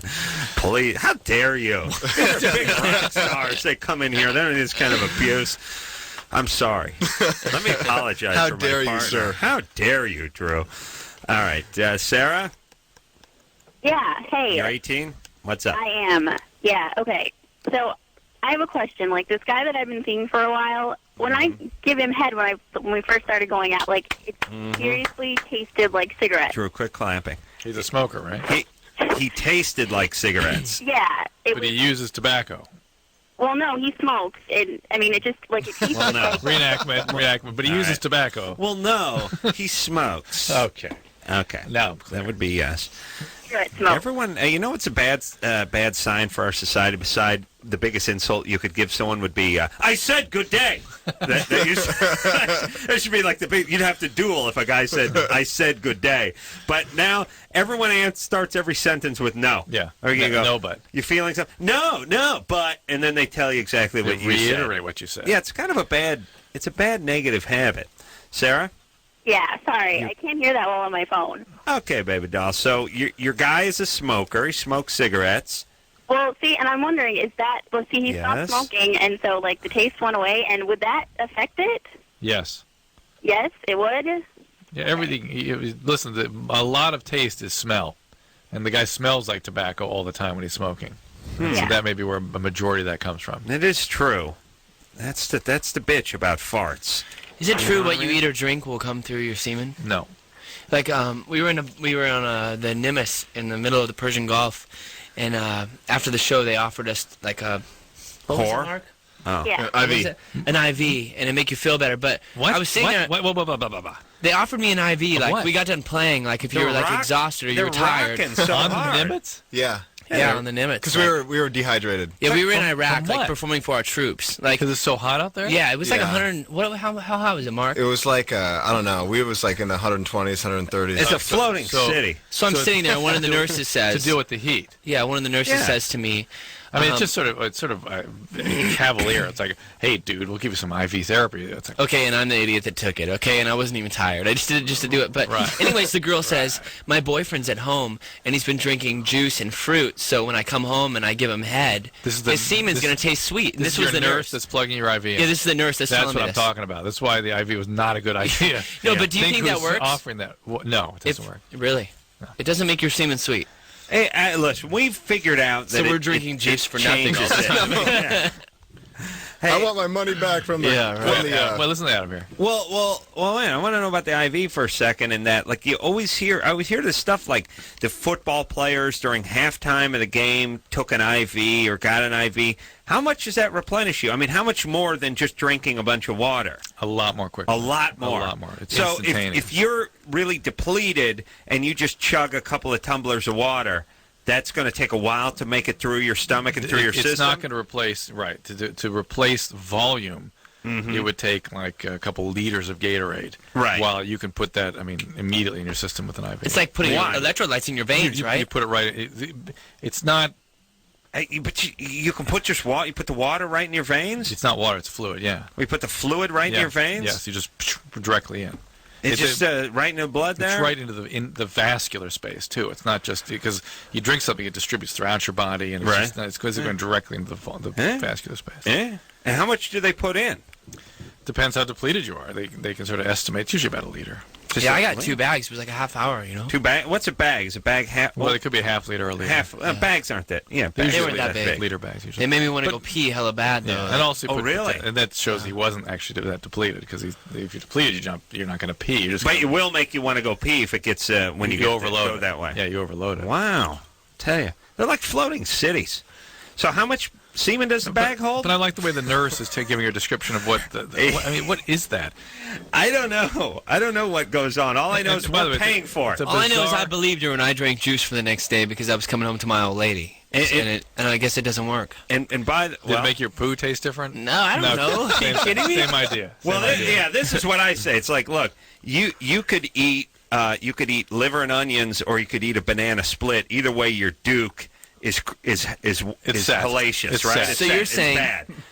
Please, how dare you? They're big rock stars. They come in here. They're in this kind of abuse. I'm sorry. Let me apologize How for my dare you, partner. sir? How dare you, Drew? All right, Sarah? Yeah, hey. You're 18? What's up? I am. Yeah, okay. So I have a question. Like, this guy that I've been seeing for a while, when I give him head when we first started going out, like, it seriously tasted like cigarettes. Drew, quit clapping. he's a smoker, right? He tasted like cigarettes. Yeah. But he uses tobacco. Well, no, he smokes. It just, like, it tastes Well, no. like... Reenactment. But he uses tobacco. Well, no, he smokes. Okay. No, that would be yes. cigarette smoke. Everyone, you know what's a bad sign for our society beside the biggest insult you could give someone would be, I said good day. That should be like the big, you'd have to duel if a guy said, I said good day. But now everyone starts every sentence with no. Yeah. Or you go, no, but. You feeling something? No, but. And then they tell you exactly what you said. Reiterate what you said. Yeah, it's kind of a bad negative habit. Sarah? Yeah, sorry. I can't hear that well on my phone. Okay, baby doll. So your guy is a smoker. He smokes cigarettes. Well, see, and I'm wondering, is that... Well, see, he stopped smoking, and so, like, the taste went away, and would that affect it? Yes. Yes, it would? Yeah, everything... Listen, a lot of taste is smell. And the guy smells like tobacco all the time when he's smoking. So that may be where a majority of that comes from. It is true. That's the bitch about farts. Is it true what you eat or drink will come through your semen? No. Like we were on the Nimitz in the middle of the Persian Gulf, and after the show they offered us like a whore. Oh, yeah. IV. An IV, and it make you feel better. But What? I was sitting there. What? They offered me an IV. Like what? we got done playing. Like if you were like exhausted or you were tired. So On hard. the Nimitz? Yeah. Yeah, on the Nimitz. Because we were dehydrated. Yeah, we were in Iraq, from like what? performing for our troops. Like, Because it's so hot out there? yeah, it was like Yeah. 100. What? How high was it, Mark? It was like, I don't know, we was like in the 120s, 130s. It's a floating city. So I'm sitting there, and one of the nurses says, To deal with the heat. yeah, one of the nurses says to me, I mean, it's just sort of cavalier. It's like, hey, dude, we'll give you some IV therapy. It's like, okay, and I'm the idiot that took it, okay, and I wasn't even tired. I just did it just to do it. But anyways, the girl says, my boyfriend's at home, and he's been drinking juice and fruit, so when I come home and I give him head, his semen's going to taste sweet. And this was is your the nurse that's plugging your IV in. Yeah, this is the nurse that's telling me what I'm this. talking about. That's why the IV was not a good idea. No, but do you think that who's works? offering that? No, it doesn't work. Really? No. It doesn't make your semen sweet. Hey, listen, we've figued out that so we're drinking juice for nothing all the time. Yeah. Hey, I want my money back from the... Well, listen to Adam here. Well, man, I want to know about the IV for a second. In that, like, I always hear this stuff like the football players during halftime of the game took an IV or got an IV. How much does that replenish you? I mean, how much more than just drinking a bunch of water? A lot more quickly. A lot more. It's so instantaneous. if you're really depleted and you just chug a couple of tumblers of water, that's going to take a while to make it through your stomach and through your system? It's not going to replace, to replace volume, it would take like a couple liters of Gatorade. Right. While you can put that, immediately in your system with an IV. It's like putting electrolytes in your veins, right? You put it right. It's not... But you can put just water. You put the water right in your veins. It's not water. It's fluid. Yeah. We put the fluid right in your veins. Yes. You just directly in. It's just right in the blood there. It's right into the vascular space too. It's not just because you drink something; it distributes throughout your body, and it's because it's going directly into the vascular space. Yeah. And how much do they put in? Depends how depleted you are. They can sort of estimate. It's usually about a liter. I got 2 bags. It was like a half hour, you know. 2 bags? What's a bag? Is a bag half? Well, it could be a half liter or a liter. Bags aren't that. Yeah, they weren't that big. Liter bags usually. They made me want to go pee hella bad though. Yeah. And also, really? And that shows he wasn't actually that depleted because if you're depleted, you're not going to pee. But it will make you want to go pee if it gets when you overload go that way. Yeah, you overload it. Wow. Tell you. They're like floating cities. So how much semen does the bag hold? But I like the way the nurse is giving her description of what what is that? I don't know. I don't know what goes on. All I know is we're paying for it. All I know is I believed her when I drank juice for the next day because I was coming home to my old lady. And I guess it doesn't work. And by the, Did it make your poo taste different? No, I don't know. Are you kidding me? Same idea. Yeah, this is what I say. It's like, look, you could eat liver and onions, or you could eat a banana split. Either way, your Duke is hellacious, it's right? Sad. So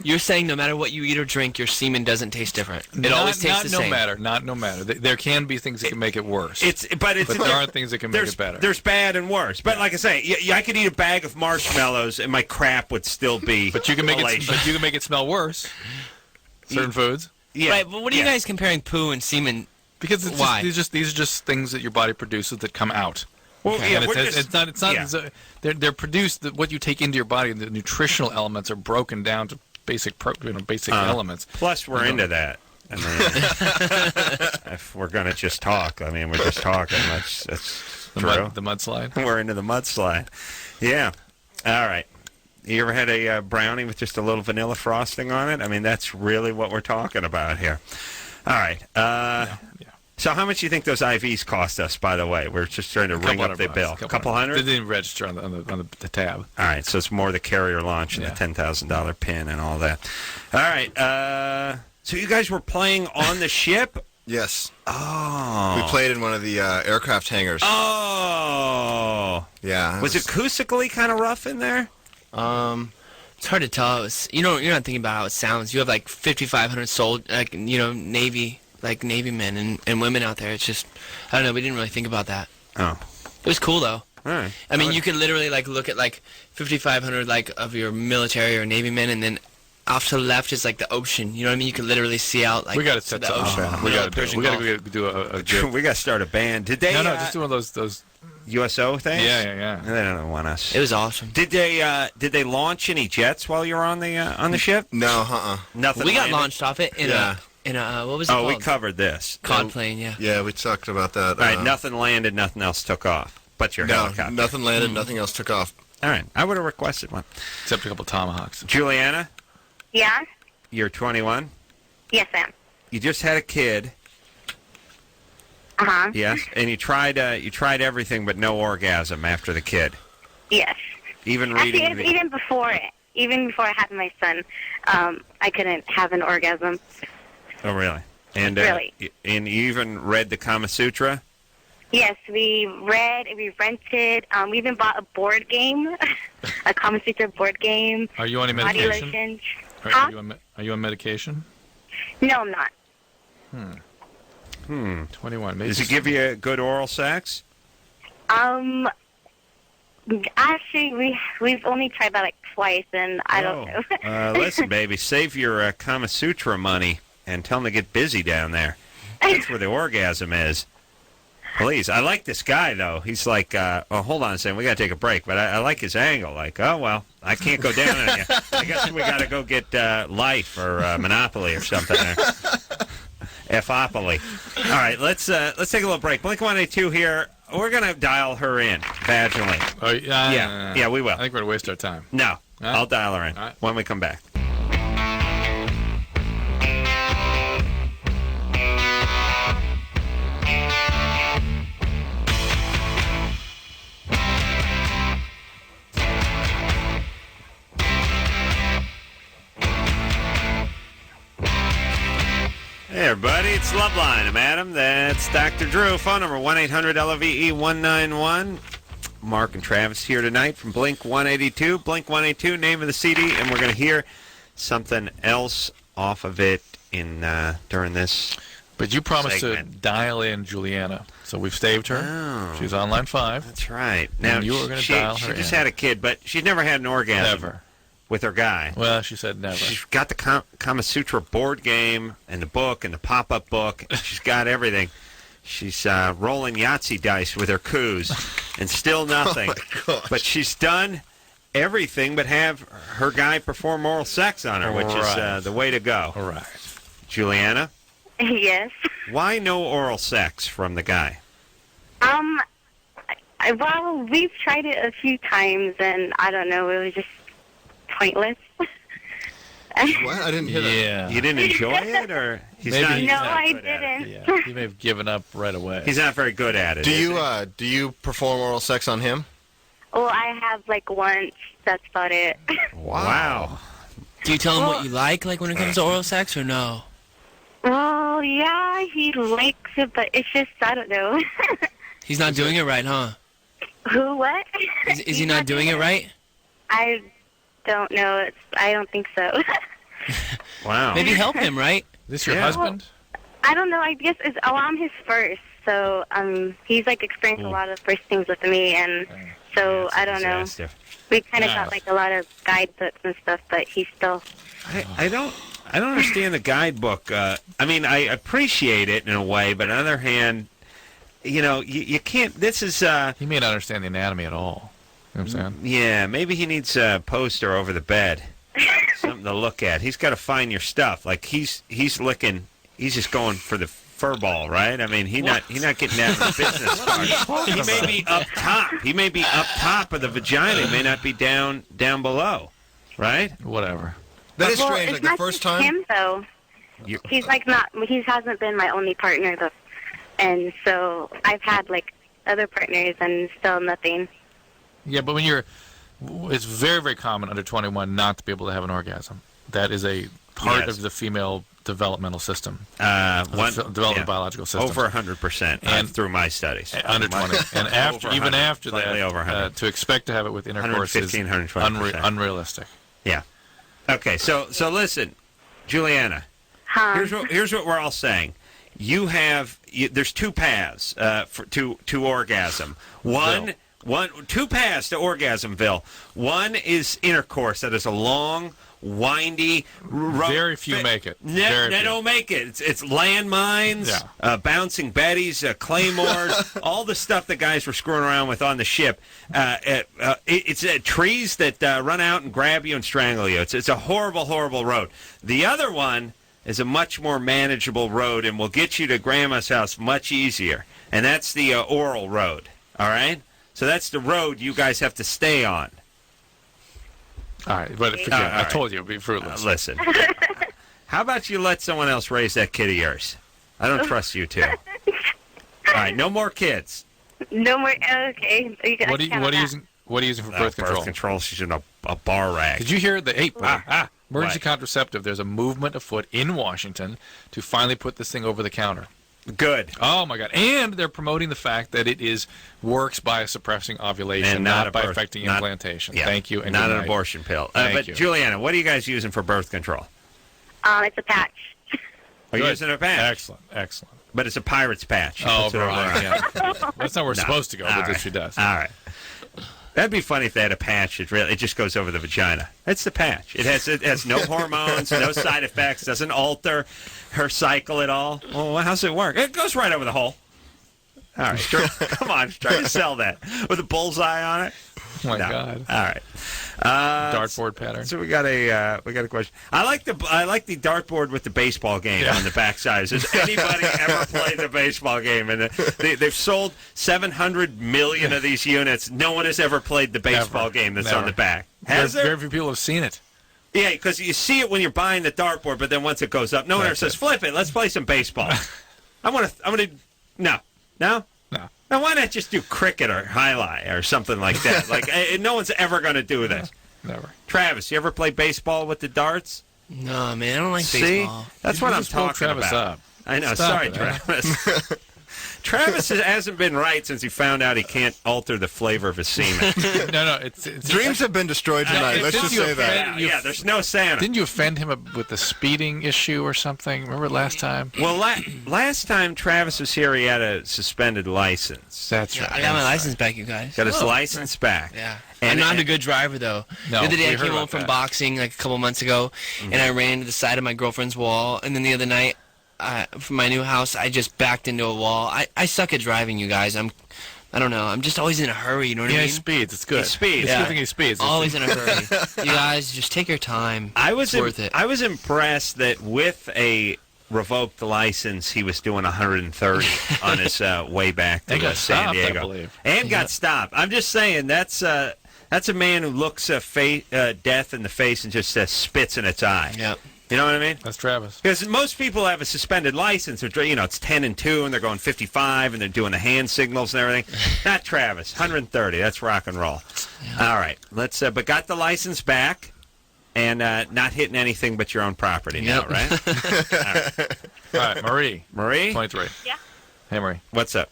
you're saying no matter what you eat or drink, your semen doesn't taste different. It always tastes the same. Not no matter. There can be things that can make it worse. But there aren't things that can make it better. There's bad and worse. But like I say, I could eat a bag of marshmallows and my crap would still be. But you can make it smell worse. Certain foods. Yeah. Right. But what are you guys comparing poo and semen? Because these are just things that your body produces that come out. Well, okay. yeah, it's not. They're produced. What you take into your body, the nutritional elements are broken down to basic elements. Plus, we're into that. I mean, if we're gonna just talk, I mean, we're just talking. That's true. The mudslide. We're into the mudslide. Yeah. All right. You ever had a brownie with just a little vanilla frosting on it? I mean, that's really what we're talking about here. All right. Yeah. So how much do you think those IVs cost us, by the way? We're just trying to ring up the bill. A couple hundred? They didn't register on the tab. All right, so it's more the carrier launch and the $10,000 pin and all that. All right, so you guys were playing on the ship? Yes. Oh. We played in one of the aircraft hangars. Oh. Yeah. Was acoustically kind of rough in there? It's hard to tell. You're not thinking about how it sounds. You have like 5,500 Navy men and women out there. It's just, I don't know. We didn't really think about that. Oh. It was cool though. All right. I mean, you could literally look at 5,500 of your military or Navy men, and then off to the left is the ocean. You know what I mean? You could literally see out we got to set the ocean. We got to do a we got to start a band. Did they? No, just do one of those USO things. Yeah. They don't want us. It was awesome. Did they launch any jets while you were on the ship? No, Nothing. We got launched off it in a what was it called? We covered this. Cod plane, yeah. Yeah, we talked about that. All right, nothing landed, nothing else took off. But your helicopter. Nothing landed, nothing else took off. All right, I would have requested one. Except a couple Tomahawks. Juliana? Yeah? You're 21? Yes, ma'am. You just had a kid. Uh-huh. Yes, and you tried everything but no orgasm after the kid. Yes. Even Actually, reading even before I had my son, I couldn't have an orgasm. Oh, really? And Really. And you even read the Kama Sutra? Yes, we rented, we even bought a board game, a Kama Sutra board game. Are you on any body medication? lotions. Are you on medication? No, I'm not. 21. Maybe Does he give you good oral sex? Actually, we've only tried that twice, and I don't know. Listen, baby, save your Kama Sutra money and tell him to get busy down there. That's where the orgasm is. Please. I like this guy, though. He's like, hold on a second. We got to take a break. But I like his angle. Like, oh, well, I can't go down on you. I guess we got to go get Life or Monopoly or something there. F-opoly. All right, let's take a little break. Blink-182 here. We're going to dial her in vaginally. Oh, Yeah, we will. I think we're going to waste our time. No, right. I'll dial her in right. when we come back. Hey, everybody, it's Loveline. I'm Adam. That's Dr. Drew. Phone number 1-800-LOVE-191. Mark and Travis here tonight from Blink-182. Blink-182, name of the CD, and we're going to hear something else off of it during this But you promised segment. to dial in Juliana, so we've saved her. Oh. She's on line 5. That's right. Now, you were going to dial her She just in. had a kid, but she's never had an orgasm. Never. With her guy. Well, she said never. She's got the Kama Sutra board game and the book and the pop-up book. She's got everything. She's rolling Yahtzee dice with her coups and still nothing. Oh but she's done everything but have her guy perform oral sex on her, which is the way to go. All right. Juliana? Yes. Why no oral sex from the guy? Well, we've tried it a few times, and I don't know, it was just pointless. What? I didn't hear that. You didn't enjoy it, or he's Maybe not? he's No, not I good at it. didn't. Yeah, he may have given up right away. He's not very good at it. Do you perform oral sex on him? Well, I have, like, once. That's about it. Wow. Do you tell him what you like when it comes to oral sex, or no? Well, yeah, he likes it, but it's just, I don't know. He's not doing it right, huh? Who, what? Is he not doing it right? I don't know. I don't think so. Wow. Maybe help him, right? Is this your husband? I don't know. I guess I'm his first, so he's like experienced a lot of first things with me, and so I don't know. We kind of got like a lot of guidebooks and stuff, but he's still. I don't understand the guidebook. I mean, I appreciate it in a way, but on the other hand, you can't. This is. He may not understand the anatomy at all. You know what I'm saying? Yeah, maybe he needs a poster over the bed, something to look at. He's got to find your stuff. Like he's licking. He's just going for the fur ball, right? I mean, he's not getting down to the business part. He may be up top. He may be up top of the vagina. He may not be down below, right? Whatever. That is Well, strange. it's Like the not first just time. him though. He's like not. He hasn't been my only partner though, and so I've had like other partners and still nothing. Yeah, but it's very, very common under 21 not to be able to have an orgasm. That is a part of the female developmental system. Developmental biological system. Over 100%. And through my studies. Under 20. And even after that, over 100. to expect to have it with intercourse is 115, unrealistic. Yeah. Okay, so listen, Juliana. Here's what we're all saying. There's two paths to orgasm. Two paths to Orgasmville. One is intercourse. That is a long, windy road. Very few make it. They don't make it. It's landmines, bouncing betties, claymores, all the stuff that guys were screwing around with on the ship. It's trees that run out and grab you and strangle you. It's a horrible, horrible road. The other one is a much more manageable road and will get you to Grandma's house much easier. And that's the oral road. All right? So that's the road you guys have to stay on. All right, but forget I told you it would be fruitless. Listen, how about you let someone else raise that kid of yours? I don't trust you two. All right, no more kids. No more. Okay. What are you using for birth control? Birth control. She's in a bar rag. Did you hear the emergency contraceptive? There's a movement afoot in Washington to finally put this thing over the counter. Good. Oh my God! And they're promoting the fact that it works by suppressing ovulation, and not by affecting implantation. Yeah, thank you. And not an abortion pill. But you. Juliana, what are you guys using for birth control? It's a patch. Are you using a patch? Excellent. But it's a pirate's patch. Right. Yeah. That's not where we're supposed to go, but she does. All right. That'd be funny if they had a patch. It just goes over the vagina. That's the patch. It has no hormones, no side effects, doesn't alter her cycle at all. Well, how's it work? It goes right over the hole. All right, come on, try to sell that with a bullseye on it. Oh my God! All right, dartboard pattern. So we got a question. I like the dartboard with the baseball game on the backside. Has anybody ever played the baseball game? And they've sold 700 million of these units. No one has ever played the baseball game that's on the back. Has there? Very few people have seen it. Yeah, because you see it when you're buying the dartboard, but then once it goes up, no one ever says, "Flip it, let's play some baseball." No. Now, why not just do cricket or highlight or something like that? Like, no one's ever going to do this. Never. Travis, you ever play baseball with the darts? No, man, I don't like baseball. That's what I'm talking Travis about. Up. I know. Sorry, Travis. Travis hasn't been right since he found out he can't alter the flavor of his semen. No, it's dreams have been destroyed tonight. Let's just say that. Yeah, there's no Santa. Didn't you offend him with the speeding issue or something? Remember last time? Well, last time Travis was here, he had a suspended license. That's right. I got my license back, you guys. Got his license back. Yeah. And I'm not a good driver, though. No, the other day I came home from boxing like a couple months ago, and I ran into the side of my girlfriend's wall, and then the other night, from my new house, I just backed into a wall. I suck at driving, you guys. I don't know. I'm just always in a hurry, you know what I mean? He speeds. It's good. He speeds. It's a good thing he speeds. Always in a hurry. You guys, just take your time. It's worth it. I was impressed that with a revoked the license, he was doing 130 on his way back to San Diego. I believe. And got stopped. I'm just saying, that's a man who looks death in the face and just spits in its eye. Yeah. You know what I mean? That's Travis. Because most people have a suspended license. It's 10 and 2, and they're going 55, and they're doing the hand signals and everything. Not Travis. 130. That's rock and roll. Yeah. All right. Let's. But got the license back, and not hitting anything but your own property now, right? All right, Marie. Marie? 23. Yeah. Hey, Marie. What's up?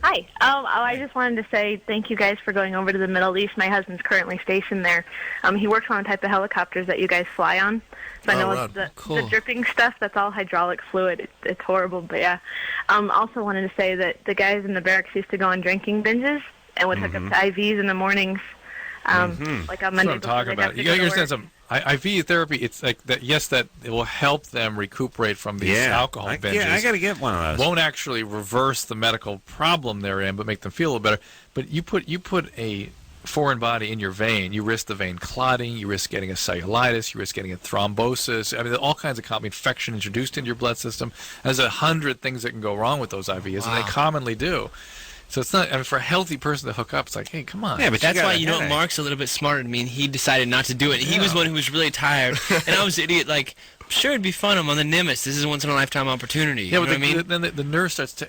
Hi. I just wanted to say thank you guys for going over to the Middle East. My husband's currently stationed there. He works on the type of helicopters that you guys fly on. So I know the dripping stuff, that's all hydraulic fluid. It's horrible, but yeah. Also wanted to say that the guys in the barracks used to go on drinking binges and would hook up to IVs in the mornings. Like on Monday. That's what I'm talking about. You got to understand something. IV therapy, it's like that. Yes, that it will help them recuperate from these alcohol binges. Yeah, I got to get one of those. Won't actually reverse the medical problem they're in, but make them feel a little better. But you put a foreign body in your vein, you risk the vein clotting, you risk getting a cellulitis, you risk getting a thrombosis. I mean, all kinds of infection introduced into your blood system. There's 100 things that can go wrong with those IVs, and they commonly do. So it's not, for a healthy person to hook up, it's like, hey, come on. Yeah, but that's why, Mark's a little bit smarter than me, and he decided not to do it. He was one who was really tired, and I was an idiot, like, sure, it'd be fun. I'm on the Nimitz. This is a once-in-a-lifetime opportunity. Yeah, you know what I mean? Then the nurse starts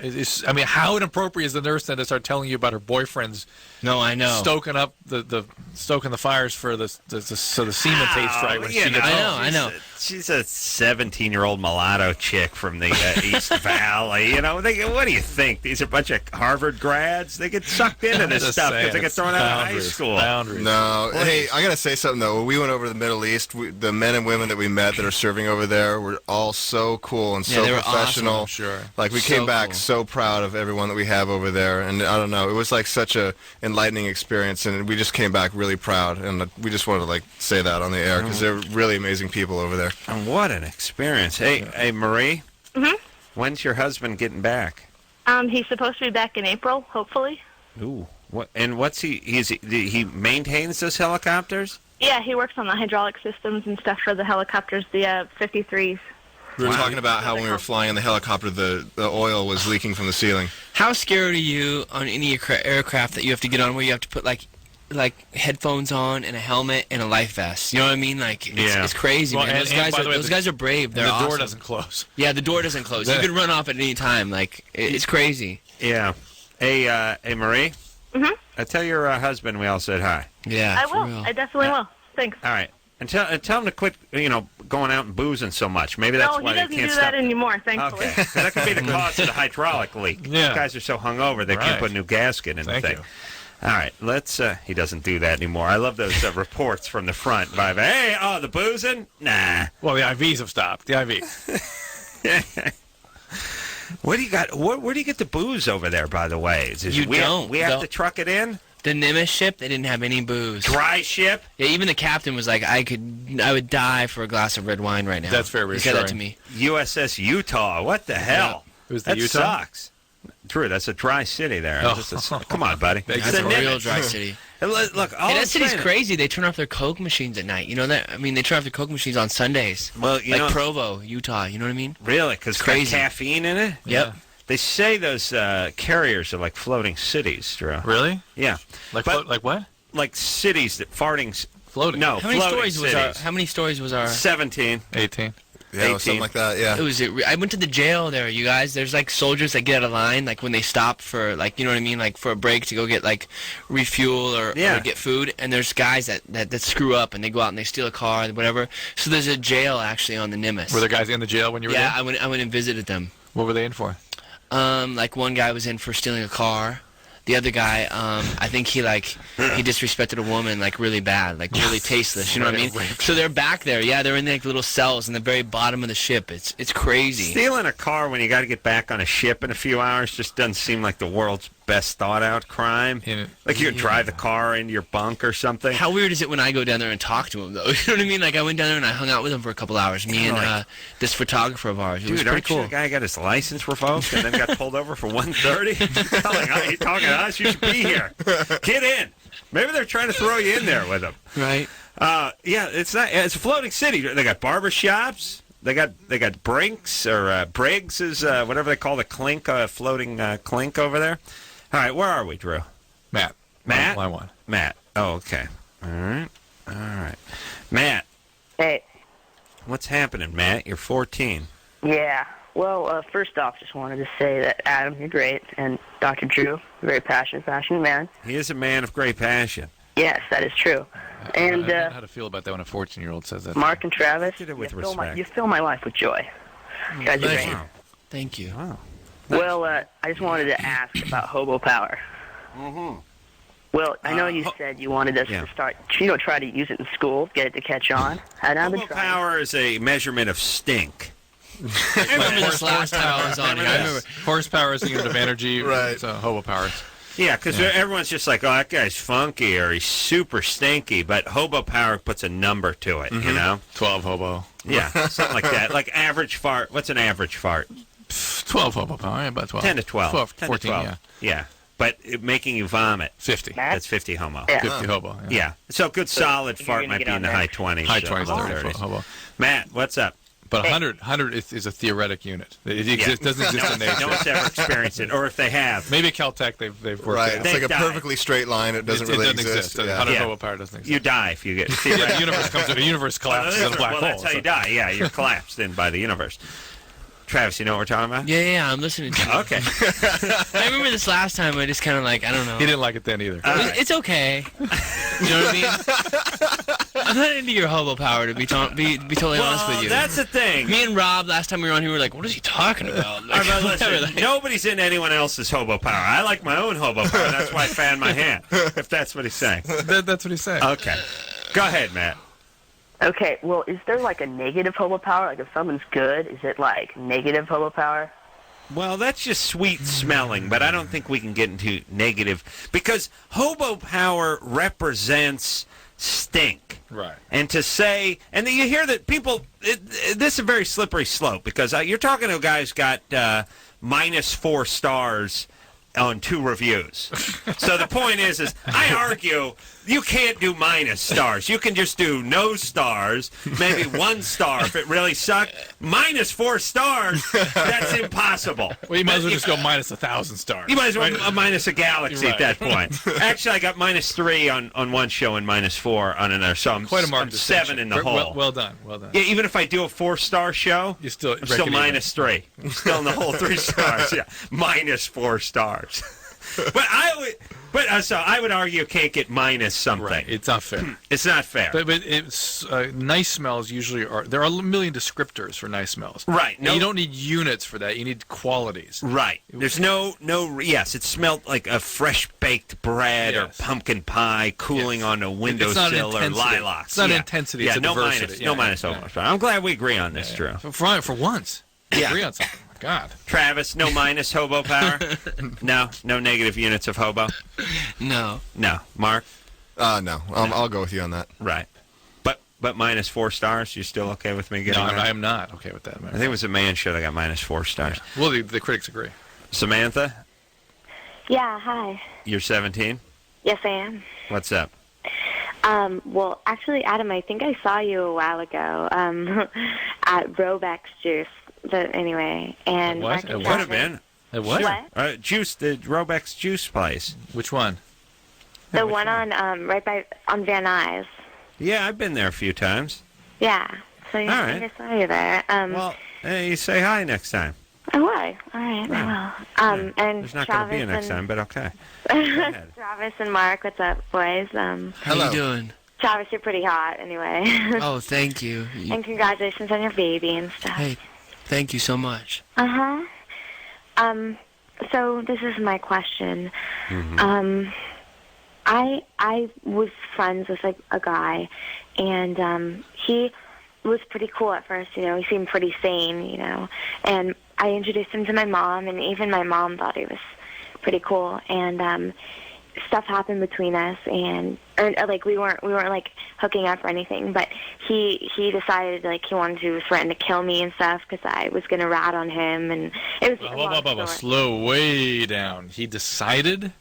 how inappropriate is the nurse then to start telling you about her boyfriend's stoking the fires for so the semen tastes right when she gets home. I know. She's a 17-year-old mulatto chick from the East Valley. What do you think? These are a bunch of Harvard grads? They get sucked into this stuff because they get thrown out of high school. No. Hey, I got to say something, though. When we went over to the Middle East, the men and women that we met that are serving over there were all so cool and so professional. Awesome, sure. Like, we came back so proud of everyone that we have over there. And I don't know, it was like such a enlightening experience, and we just came back really proud. And we just wanted to say that on the air because they're really amazing people over there. And what an experience. Hey, Marie. Mm-hmm. When's your husband getting back? He's supposed to be back in April, hopefully. Ooh. What? And what's he maintains those helicopters? Yeah, he works on the hydraulic systems and stuff for the helicopters, the 53s. We were talking about how when we were flying in the helicopter, the oil was leaking from the ceiling. How scared are you on any aircraft that you have to get on where you have to put like headphones on and a helmet and a life vest? You know what I mean? It's crazy, man. Those guys are brave. They're awesome. The door awesome. doesn't close. Yeah, the door doesn't close. You could run off at any time. It's crazy. Yeah. Hey, Marie. Mm-hmm. I tell your husband we all said hi. Yeah, I will. I definitely will. Thanks. All right. And tell him to quit, going out and boozing so much. Maybe that's why they can't stop. No, he doesn't do that anymore, thankfully. Okay. So that could be the cause of the hydraulic leak. Yeah. These guys are so hungover they can't put a new gasket in the thing. All right, let's. He doesn't do that anymore. I love those reports from the front. Hey, the boozing? Nah. Well, the IVs have stopped. The IVs. What do you got? Where do you get the booze over there? By the way, we have to truck it in. The Nimitz ship, they didn't have any booze. Dry ship? Yeah, even the captain was like, I would die for a glass of red wine right now. That's very reassuring. He said that to me. USS Utah. What the hell? Who's the Utah? That sucks. True, that's a dry city there. Come on, buddy. That's a real dry city. Look, that city's crazy. They turn off their Coke machines at night. You know that? I mean, they turn off their Coke machines on Sundays. Well, Provo, Utah. You know what I mean? Really? Because it's got caffeine in it? Yep. Yeah. They say those carriers are like floating cities, Drew. Really? Yeah. Like what? Like cities that floating. No, how many stories was our 17. 18. Yeah, something like that, yeah. I went to the jail there, you guys. There's soldiers that get out of line, when they stop for, you know what I mean, for a break to go get, refuel or get food. And there's guys that screw up and they go out and they steal a car, whatever. So there's a jail, actually, on the Nimitz. Were there guys in the jail when you were there? Yeah, I went and visited them. What were they in for? One guy was in for stealing a car. The other guy, I think he disrespected a woman really bad, really tasteless. You know what I mean? So they're back there. Yeah, they're in little cells in the very bottom of the ship. It's crazy. Stealing a car when you got to get back on a ship in a few hours just doesn't seem like the world's best thought out crime. You drive the car into your bunk or something. How weird is it when I go down there and talk to him though? You know what I mean? I went down there and I hung out with him for a couple hours. Me and this photographer of ours. It was pretty cool. The guy got his license revoked and then got pulled over for 130. You're talking to us. You should be here. Get in. Maybe they're trying to throw you in there with them. Right. Yeah, it's a floating city. They got barber shops. got Brinks or Briggs is whatever they call the clink, floating clink over there. All right, where are we, Drew? Matt. Line 1. Matt. Oh, okay. All right. Matt. Hey. What's happening, Matt? You're 14. Yeah. Well, first off, just wanted to say that Adam, you're great, and Dr. Drew, very passionate man. He is a man of great passion. Yes, that is true. And I don't know how to feel about that when a 14-year-old says that. Mark and Travis, you fill my life with joy. You guys are great. Wow. Thank you. Wow. Well, I just wanted to ask about hobo power. Mm-hmm. Well, I know you said you wanted us to start, try to use it in school, get it to catch on. Hobo power is a measurement of stink. I remember this last time I was on here. I remember horsepower is a unit of energy. Right. So hobo power. Yeah, because everyone's just like, oh, that guy's funky or he's super stinky. But hobo power puts a number to it, you know? 12 hobo. Yeah, something like that. Like average fart. What's an average fart? 12 hobo power. Yeah, about 12. 10 to 12. 14, 12. Yeah. Yeah. But making you vomit. 50. That's 50 homo. Yeah. 50 hobo. Yeah. So a good solid fart might be in the high 20s. High 20s, low 30s. Hobo. Matt, what's up? But 100 is a theoretic unit. It doesn't exist in nature. No one's ever experienced it, or if they have. Maybe Caltech, they've worked Right. it out. It's like a died. perfectly straight line. It doesn't really exist. 100 hobo power doesn't exist. You die if you get... The universe collapses in a black hole. That's how you die. Yeah, you're collapsed in by the universe. Travis, you know what we're talking about? Yeah, I'm listening to you. Okay. I remember this last time. I just kind of like, I don't know. He didn't like it then either. It's okay. You know what I mean? I'm not into your hobo power, to be totally honest with you. That's the thing. Me and Rob, last time we were on here, we were like, what is he talking about? Like, listen, nobody's in anyone else's hobo power. I like my own hobo power. That's why I fan my hand, if that's what he's saying. That's what he's saying. Okay. Go ahead, Matt. Okay, well, is there like a negative hobo power? Like if someone's good, is it like negative hobo power? Well, that's just sweet smelling, but I don't think we can get into negative, because hobo power represents stink. Right. And to say, and you hear that people, this is a very slippery slope, because you're talking to a guy who's got -4 stars on 2 reviews. So the point is I argue you can't do minus stars. You can just do no stars, maybe 1 star if it really sucked. -4 stars, that's impossible. Well, you might as well just go minus 1,000 stars. You might as well minus a galaxy at that point. Actually, I got -3 on one show and -4 on another, so I'm, quite a marked I'm 7 in the hole. Well done. Yeah, even if I do a 4-star show, I'm still -3. I'm still in the hole 3 stars. Yeah, -4 stars. So I would argue you can't get minus something. Right. It's not fair. It's not fair. But it's nice smells usually are. There are a million descriptors for nice smells. Right. No, you don't need units for that. You need qualities. Right. There's no. Yes, it smelled like a fresh baked bread or pumpkin pie cooling on a windowsill or lilacs. It's not intensity. It's a diversity. No minus. I'm glad we agree on this, Drew. For once. Yeah. Agree on something. God. Travis, no minus hobo power? No negative units of hobo? No. Mark? No. I'll go with you on that. Right. But -4 stars, you still okay with me getting that? I am not okay with that. I think it was a man show that got -4 stars. Yeah. Well, the critics agree. Samantha? Yeah, hi. You're 17? Yes, I am. What's up? Well, actually, Adam, I think I saw you a while ago at Robex Juice. But anyway, and what? It would have been. At what? What? Juice, the Robex Juice place. Which one? The one on on Van Nuys. Yeah, I've been there a few times. Yeah. So I think I saw you there. Well, hey, you say hi next time. I would. All right, I will. And there's not going to be a next time, but okay. Travis and Mark, what's up, boys? How you doing? Travis, you're pretty hot, anyway. Oh, thank you. And congratulations on your baby and stuff. Hey, thank you so much. So this is my question. Mm-hmm. I was friends with a guy, and he was pretty cool at first. You know, he seemed pretty sane. You know, and I introduced him to my mom, and even my mom thought he was pretty cool. And stuff happened between us, and we weren't like hooking up or anything, but he decided like he wanted to threaten to kill me and stuff because I was gonna rat on him, and it was Slow way down. He decided.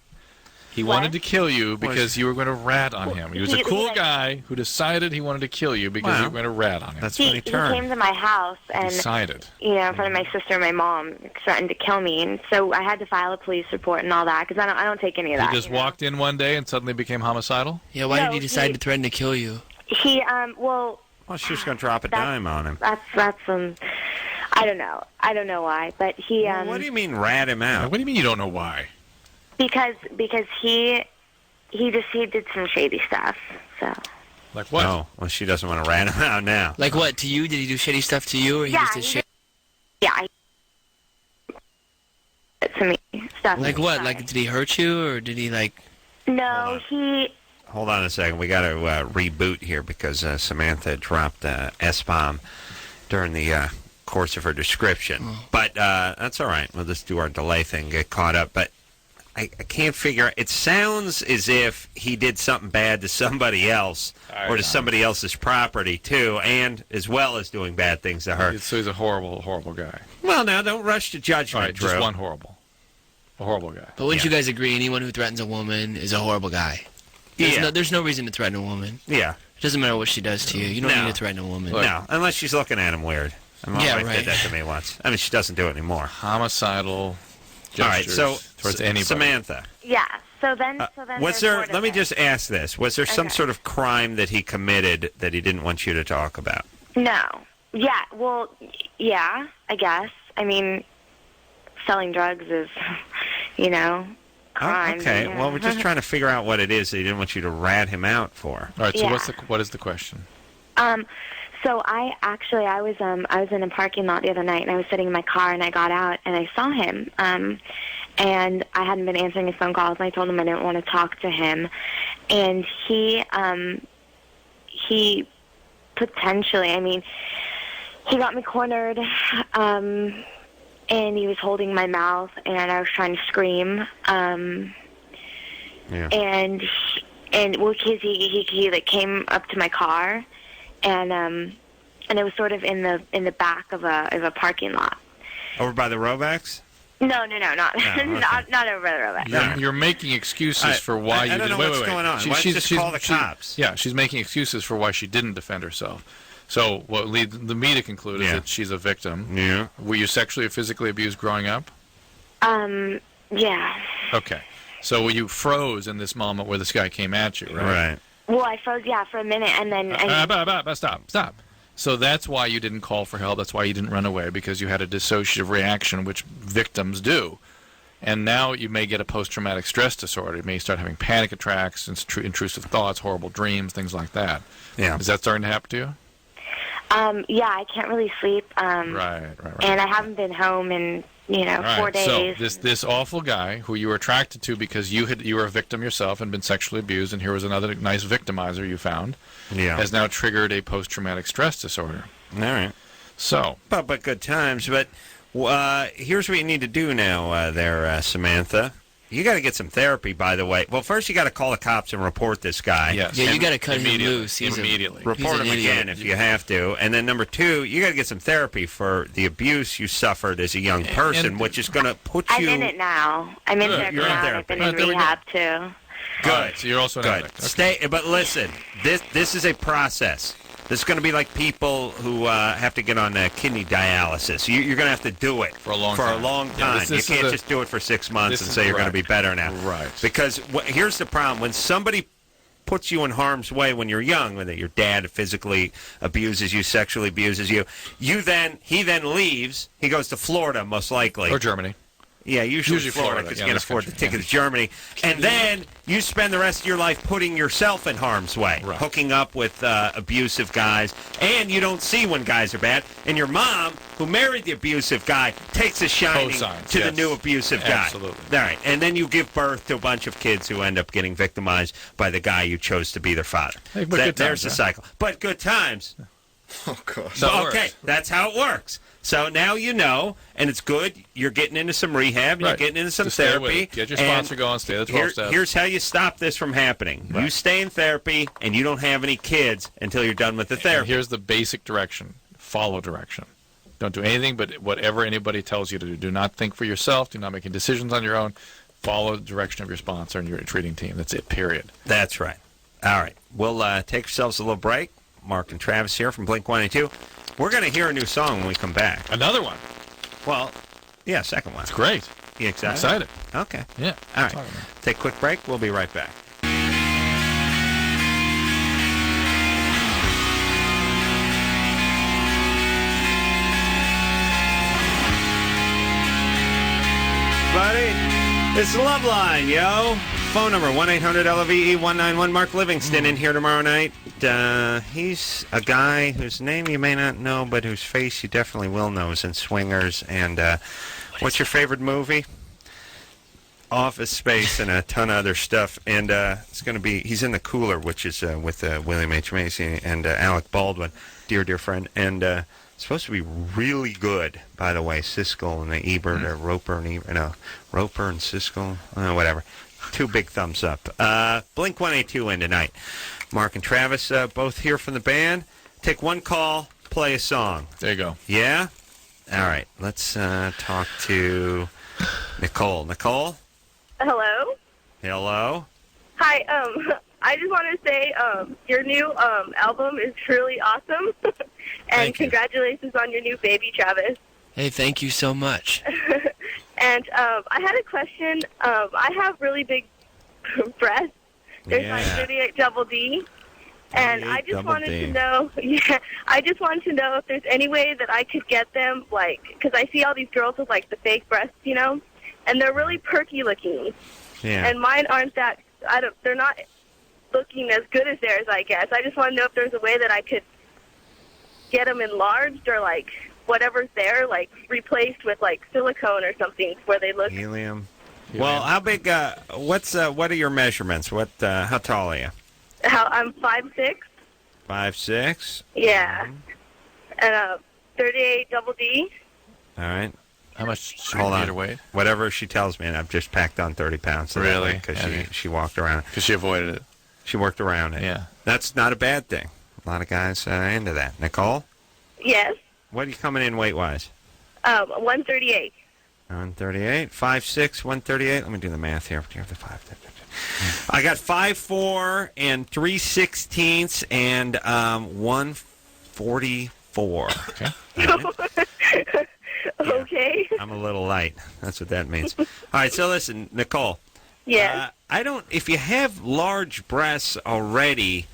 He wanted to kill you because you were going to rat on him. He was a cool guy who decided he wanted to kill you because you were going to rat on him. That's when he turned. He came to my house and decided. In front of my sister and my mom, threatened to kill me, and so I had to file a police report and all that because I don't take any of that. He just walked in one day and suddenly became homicidal? Yeah, why did he decide to threaten to kill you? Well, she was going to drop a dime on him. That's I don't know. I don't know why, but he. What do you mean rat him out? What do you mean you don't know why? Because he did some shady stuff. So. Like what? Oh, well, she doesn't want to rat him out now. Like what? To you? Did he do shady stuff to you, or he just did shady? Yeah. To me, stuff. Like what? Like did he hurt you, or did he like? No, he. Hold on a second. We got to reboot here because Samantha dropped S-bomb during the course of her description. But that's all right. We'll just do our delay thing, get caught up. But I can't figure out. It sounds as if he did something bad to somebody else or to somebody else's property, too, and as well as doing bad things to her. So he's a horrible, horrible guy. Well, now, don't rush to judgment, all right, Drew. just one horrible. A horrible guy. But wouldn't you guys agree anyone who threatens a woman is a horrible guy? There's no reason to threaten a woman. Yeah. It doesn't matter what she does to you. You don't need to threaten a woman. No, unless she's looking at him weird. My wife did that to me once. I mean, she doesn't do it anymore. Homicidal gestures all right, so towards anybody. Samantha. Yeah. So then was there? Let me just ask this: was there some sort of crime that he committed that he didn't want you to talk about? No. Yeah. Well. Yeah. I guess. I mean, selling drugs is, crime. Oh, okay. Well, we're just trying to figure out what it is that he didn't want you to rat him out for. All right. So what is the question? So I was in a parking lot the other night, and I was sitting in my car, and I got out, and I saw him, and I hadn't been answering his phone calls, and I told him I didn't want to talk to him, and he potentially, I mean, he got me cornered, and he was holding my mouth, and I was trying to scream, and well, because he like came up to my car. And it was sort of in the back of a parking lot. Over by the Robacks? No, not okay. not over the Robacks. You're making excuses for why you didn't. I don't know what's going on. Why just call the cops? Yeah, she's making excuses for why she didn't defend herself. So what leads me to conclude is that she's a victim. Yeah. Were you sexually or physically abused growing up? Yeah. Okay. So you froze in this moment where this guy came at you, right? Right. Well, I froze, for a minute, and then... Stop. So that's why you didn't call for help. That's why you didn't run away, because you had a dissociative reaction, which victims do. And now you may get a post-traumatic stress disorder. You may start having panic attacks, intrusive thoughts, horrible dreams, things like that. Yeah. Is that starting to happen to you? Yeah, I can't really sleep. Right. And I haven't been home in... 4 days. So this awful guy who you were attracted to because you were a victim yourself and been sexually abused, and here was another nice victimizer you found, has now triggered a post-traumatic stress disorder. All right. So. But good times. But here's what you need to do now, Samantha. You got to get some therapy, by the way. Well, first you got to call the cops and report this guy. Yes. Yeah, you got to cut him loose. Immediately. Report him again if you have to. And then number two, you got to get some therapy for the abuse you suffered as a young person, which is going to put you... I'm in it now. I'm in therapy now. I've been in rehab, too. Good. Right, so you're also an addict. Okay. But listen, this is a process. This is going to be like people who have to get on kidney dialysis. You're going to have to do it for a long time. Yeah, you can't just do it for 6 months and say you're going to be better now. Right. Because here's the problem. When somebody puts you in harm's way when you're young, when your dad physically abuses you, sexually abuses you, he then leaves. He goes to Florida, most likely. Or Germany. Yeah, usually Florida, because you can't afford the ticket to Germany. And then you spend the rest of your life putting yourself in harm's way, hooking up with abusive guys, and you don't see when guys are bad. And your mom, who married the abusive guy, takes a shining to the new abusive guy. Absolutely. All right, and then you give birth to a bunch of kids who end up getting victimized by the guy you chose to be their father. Hey, there's the cycle. But good times. Oh, gosh. Okay, that's how it works. So now you know, and it's good. You're getting into some rehab. You're getting into some therapy. Get your sponsor going. Stay the 12 steps. Here's how you stop this from happening. You stay in therapy, and you don't have any kids until you're done with the therapy. And here's the basic direction. Follow direction. Don't do anything but whatever anybody tells you to do. Do not think for yourself. Do not make any decisions on your own. follow the direction of your sponsor and your treating team. That's it, period. That's right. All right. We'll take ourselves a little break. Mark and Travis here from Blink-182. We're going to hear a new song when we come back. Another one? Well, yeah, second one. It's great. You excited? I'm excited. Okay. Yeah. All right. Take a quick break. We'll be right back. Buddy, it's Loveline, yo. Phone number 1-800-LOVE-191. Mark Livingston in here tomorrow night. He's a guy whose name you may not know, but whose face you definitely will know is in Swingers. And what's your favorite movie? Office Space and a ton of other stuff. And it's going to be, he's in The Cooler, which is with William H. Macy and Alec Baldwin, dear friend. And it's supposed to be really good, by the way. Siskel and Ebert, or Roper and Ebert. No, Roper and Siskel, whatever. 2 big thumbs up. Blink-182 in tonight. Mark and Travis both here from the band. Take one call, play a song. There you go. Yeah? All right. Let's talk to Nicole. Nicole? Hello? Hello? Hi, I just want to say your new album is truly awesome. And congratulations on your new baby, Travis. Hey, thank you so much. And I had a question. I have really big breasts. There's my 38 double D. And I just wanted to know, I just wanted to know if there's any way that I could get them, like, because I see all these girls with, like, the fake breasts, you know, and they're really perky looking. Yeah. And mine aren't that, they're not looking as good as theirs, I guess. I just want to know if there's a way that I could get them enlarged or, like, whatever's there, like, replaced with, like, silicone or something where they look... Helium. Well, how big, what are your measurements? How tall are you? I'm 5'6". 5'6"? Yeah. And 38 double D. All right. How much Hold on. your weight? Whatever she tells me, and I've just packed on 30 pounds. Really? Because she walked around. Because she avoided it. She worked around it. Yeah. That's not a bad thing. A lot of guys are into that. Nicole? Yes. What are you coming in weight-wise? 138. 138. 5'6", 138. Let me do the math here. Do you have the 5? I got 5'4" and 3/16 and 144. Okay. Okay. I'm a little light. That's what that means. All right, so listen, Nicole. Yeah. If you have large breasts already,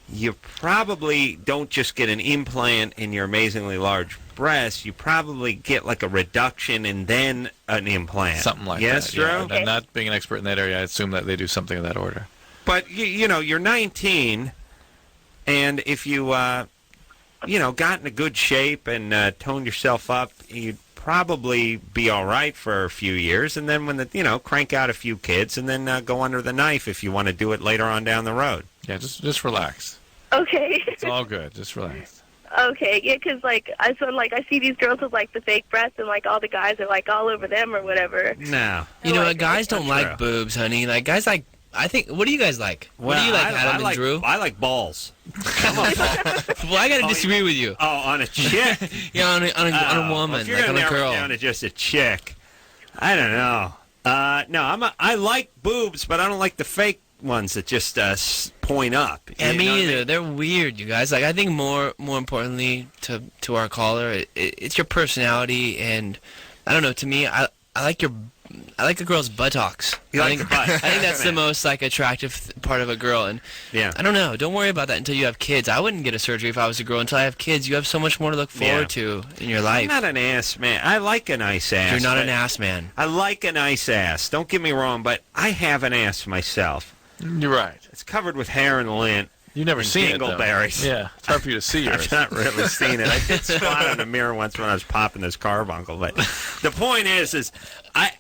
you probably don't just get an implant in your amazingly large breasts. You probably get like a reduction and then an implant. Something like yes, that. Drew? Yeah. And not being an expert in that area, I assume that they do something of that order. But, you're 19, and if you, got in a good shape and toned yourself up, you'd probably be all right for a few years, and then when crank out a few kids, and then go under the knife if you want to do it later on down the road. Yeah, just relax. Okay. It's all good. Just relax. Okay, yeah, because, I see these girls with, the fake breasts, and, all the guys are, all over them or whatever. No. You know what? Guys don't like boobs, honey. Guys like... I think. What do you guys like? What do you like, Adam and Drew? I like balls. Well, I got to disagree with you. Oh, on a chick? Yeah, on a woman, if you're on a girl. Down to just a chick, I don't know. No, I like boobs, but I don't like the fake ones that just point up. Yeah, me either. I mean? They're weird, you guys. I think more importantly to our caller, it's your personality, and I don't know. To me, I like a girl's buttocks. I think that's the most attractive part of a girl, and I don't know. Don't worry about that until you have kids. I wouldn't get a surgery if I was a girl until I have kids. You have so much more to look forward to in your life. I'm not an ass man. I like a nice ass. You're not an ass man. I like a nice ass. Don't get me wrong, but I have an ass myself. You're right. It's covered with hair and lint. You've never seen dingleberries. it, though. Yeah, it's hard for you to see yours. I've not really seen it. I did spot in the mirror once when I was popping this carbuncle. But the point is I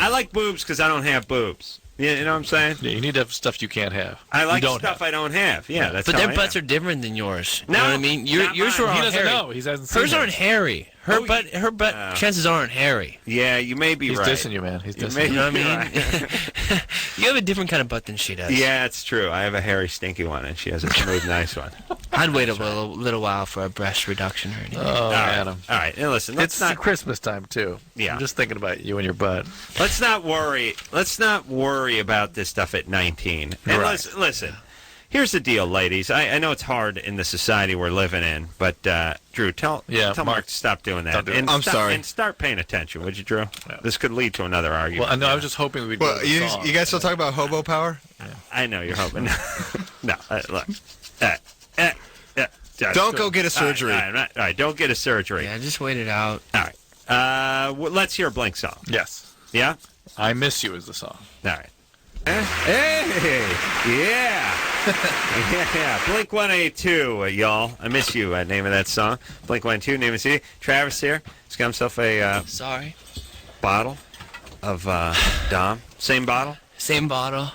like boobs because I don't have boobs. You know what I'm saying? Yeah, you need to have stuff you can't have. I like stuff I don't have. Yeah, that's but how their butts are different than yours. No, you know what I mean? Yours are all hairy. He doesn't know. He hasn't seen Hers aren't hairy. Her butt chances aren't hairy. Yeah, you may be right. He's dissing you, man. He's dissing you. You know what I mean? You have a different kind of butt than she does. Yeah, it's true. I have a hairy, stinky one, and she has a smooth, nice one. I'd wait a little while for a breast reduction or anything. Oh, Adam. All right. Now listen, It's Christmas time, too. Yeah. I'm just thinking about you and your butt. Let's not worry. Let's not worry about this stuff at 19. And listen. Here's the deal, ladies. I know it's hard in the society we're living in, but Drew, tell Mark to stop doing that. I'm sorry. And start paying attention, would you, Drew? Yeah. This could lead to another argument. Well, I know. I was just hoping we'd. Well, you guys still talk about hobo power? Yeah. I know you're hoping. No, look. Don't go get a surgery. All right, don't get a surgery. Yeah, just wait it out. All right. Let's hear a Blink song. Yes. Yeah? I Miss You is the song. All right. Hey, yeah. Yeah. Blink-182, y'all. I Miss You, name of that song. Blink-182, name of the CD. Travis here. He's got himself a bottle of Dom. Same bottle? Same bottle.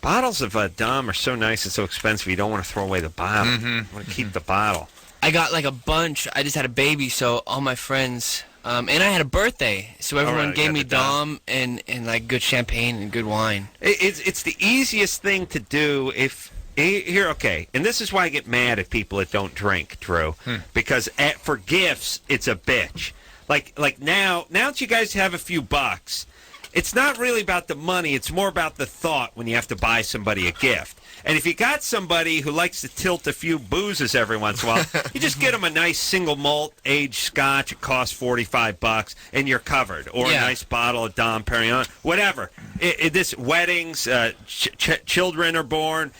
Bottles of Dom are so nice and so expensive, you don't want to throw away the bottle. You want to keep the bottle. I got like a bunch. I just had a baby, so all my friends... and I had a birthday, so everyone gave me Dom and like good champagne and good wine. It's the easiest thing to do if okay. And this is why I get mad at people that don't drink, Drew, because for gifts it's a bitch. Like now that you guys have a few bucks, it's not really about the money. It's more about the thought when you have to buy somebody a gift. And if you got somebody who likes to tilt a few boozes every once in a while, you just get them a nice single malt aged scotch. It costs $45, and you're covered. Or a nice bottle of Dom Perignon, whatever. This weddings, children are born,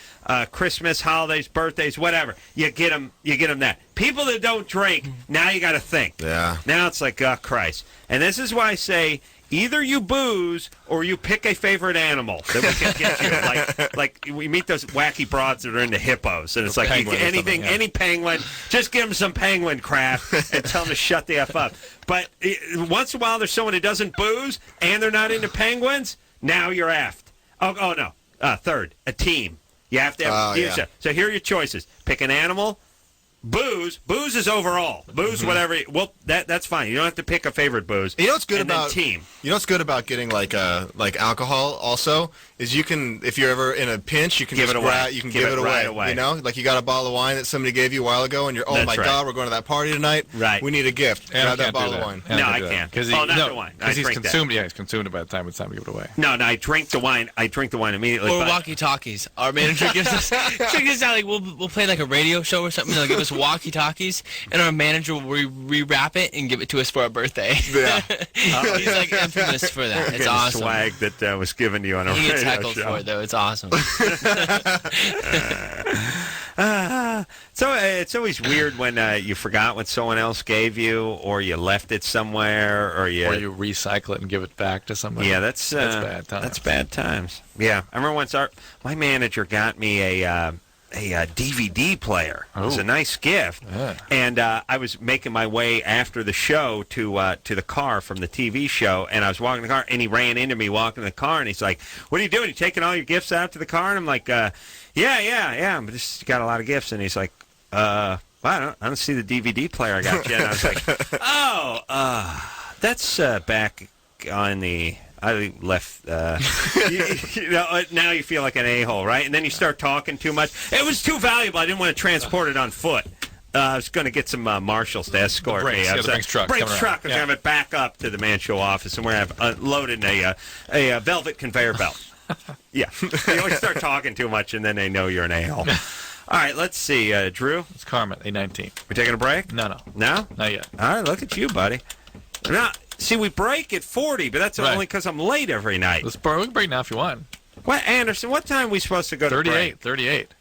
Christmas, holidays, birthdays, whatever. You get them that. People that don't drink, now you got to think. Yeah. Now it's like, oh, Christ. And this is why I say, either you booze or you pick a favorite animal that we can get you. Like we meet those wacky broads that are into hippos, and it's like anything, any penguin, just give them some penguin crap and tell them to shut the F up. But once in a while, there's someone who doesn't booze and they're not into penguins. Now you're effed. Oh no. Third, a team. You have to have a team. So here are your choices. Pick an animal. Booze is overall. Booze, whatever. Well, that's fine. You don't have to pick a favorite booze. You know what's good about team? You know what's good about getting like alcohol also is you can, if you're ever in a pinch, you can give it away. You can give it away. Right away. You know, like you got a bottle of wine that somebody gave you a while ago, and you're God, we're going to that party tonight. Right. We need a gift. Grab that bottle of wine. No, I can't. Because not the wine. Because he's consumed. Yeah, he's consumed it by the time it's time to give it away. No, I drink the wine. I drink the wine immediately. Or walkie-talkies. Our manager gives us. Check this out. Like we'll play like a radio show or something. They'll give us walkie-talkies, and our manager will rewrap it and give it to us for our birthday. Yeah. He's like infamous for that. It's awesome. Swag that was given to you on a radio show. He gets heckled for it though. It's awesome. So it's always weird when you forgot what someone else gave you, or you left it somewhere, or you recycle it and give it back to somebody. Yeah, that's bad times. That's bad times. Yeah, I remember once my manager got me a DVD player. It was a nice gift, and I was making my way after the show to the car from the TV show, and I was walking the car, and he ran into me walking the car, and he's like, "What are you doing? You taking all your gifts out to the car?" And I'm like, "Yeah, but just got a lot of gifts." And he's like, "Well, I don't see the DVD player I got you." And I was like, that's back on the." I left, now you feel like an a-hole, right? And then you start talking too much. It was too valuable. I didn't want to transport it on foot. I was going to get some marshals to escort me. The Brinks truck. Brinks truck. I was going to have it back up to the man show office, and we're going to have loaded a velvet conveyor belt. Yeah. You always start talking too much, and then they know you're an a-hole. All right, let's see. Drew? It's Carmen, A19. We taking a break? No. No? Not yet. All right, look at you, buddy. Now, see, we break at 40, but that's only because I'm late every night. We can break now if you want. What, Anderson, what time are we supposed to go to break? 38.